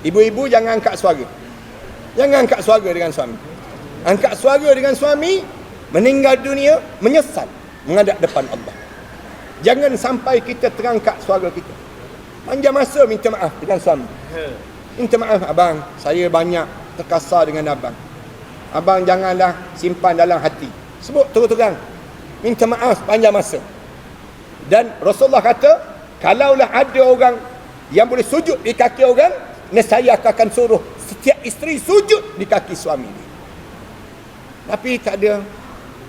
Ibu-ibu jangan angkat suara. Jangan angkat suara dengan suami. Angkat suara dengan suami, meninggal dunia, menyesal menghadap depan Allah. Jangan sampai kita terangkat suara kita. Panjang masa minta maaf dengan suami. Minta maaf, abang, saya banyak terkasar dengan abang. Abang janganlah simpan dalam hati. Sebut terus-terang. Minta maaf panjang masa. Dan Rasulullah kata, kalaulah ada orang yang boleh sujud di kaki orang, nescaya akan suruh setiap isteri sujud di kaki suami dia. Tapi tak ada.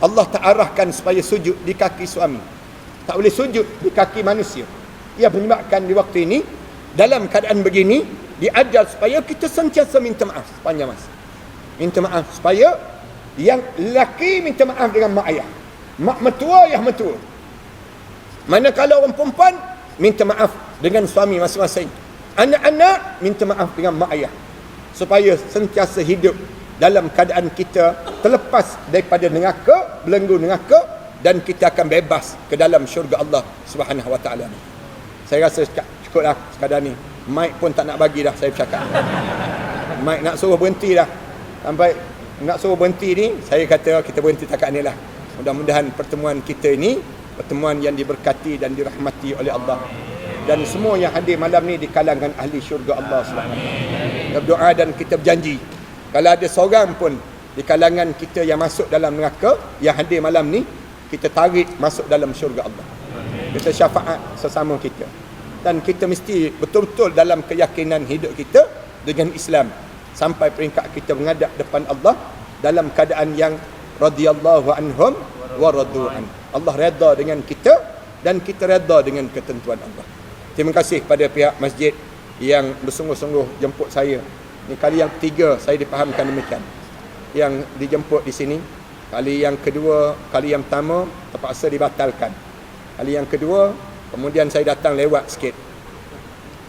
Allah tak arahkan supaya sujud di kaki suami. Tak boleh sujud di kaki manusia. Ia menyebabkan di waktu ini, dalam keadaan begini, diajar supaya kita sentiasa minta maaf sepanjang masa. Minta maaf supaya yang lelaki minta maaf dengan mak ayah. Mak mertua, ayah mertua. Manakala orang perempuan minta maaf dengan suami masing-masing. Anak-anak minta maaf dengan mak ayah. Supaya sentiasa hidup dalam keadaan kita terlepas daripada neraka, belenggu neraka, dan kita akan bebas ke dalam syurga Allah Subhanahu Wa Taala. Saya rasa cukuplah sekadar ni. Mic pun tak nak bagi dah saya bercakap. Mic nak suruh berhenti dah. Sampai nak suruh berhenti ni, saya kata kita berhenti takat ni lah. Mudah-mudahan pertemuan kita ini pertemuan yang diberkati dan dirahmati oleh Allah. Dan semua yang hadir malam ni di kalangan ahli syurga Allah Subhanahu. Kita berdoa dan kita berjanji, kalau ada seorang pun di kalangan kita yang masuk dalam neraka, yang hadir malam ni, kita tarik masuk dalam syurga Allah. Kita syafaat sesama kita. Dan kita mesti betul-betul dalam keyakinan hidup kita dengan Islam. Sampai peringkat kita menghadap depan Allah dalam keadaan yang radhiyallahu anhum wa radu'an. Allah redha dengan kita dan kita redha dengan ketentuan Allah. Terima kasih kepada pihak masjid yang bersungguh-sungguh jemput saya. Ini kali yang ketiga saya dipahamkan demikian. Yang dijemput di sini. Kali yang kedua, kali yang pertama terpaksa dibatalkan. Kali yang kedua, kemudian saya datang lewat sikit.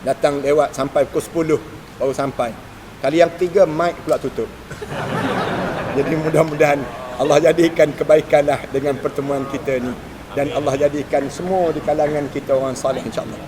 Datang lewat sampai pukul 10 baru sampai. Kali yang ketiga mic pula tutup. Jadi mudah-mudahan Allah jadikan kebaikanlah dengan pertemuan kita ni. Dan Allah jadikan semua di kalangan kita orang salih insya-Allah.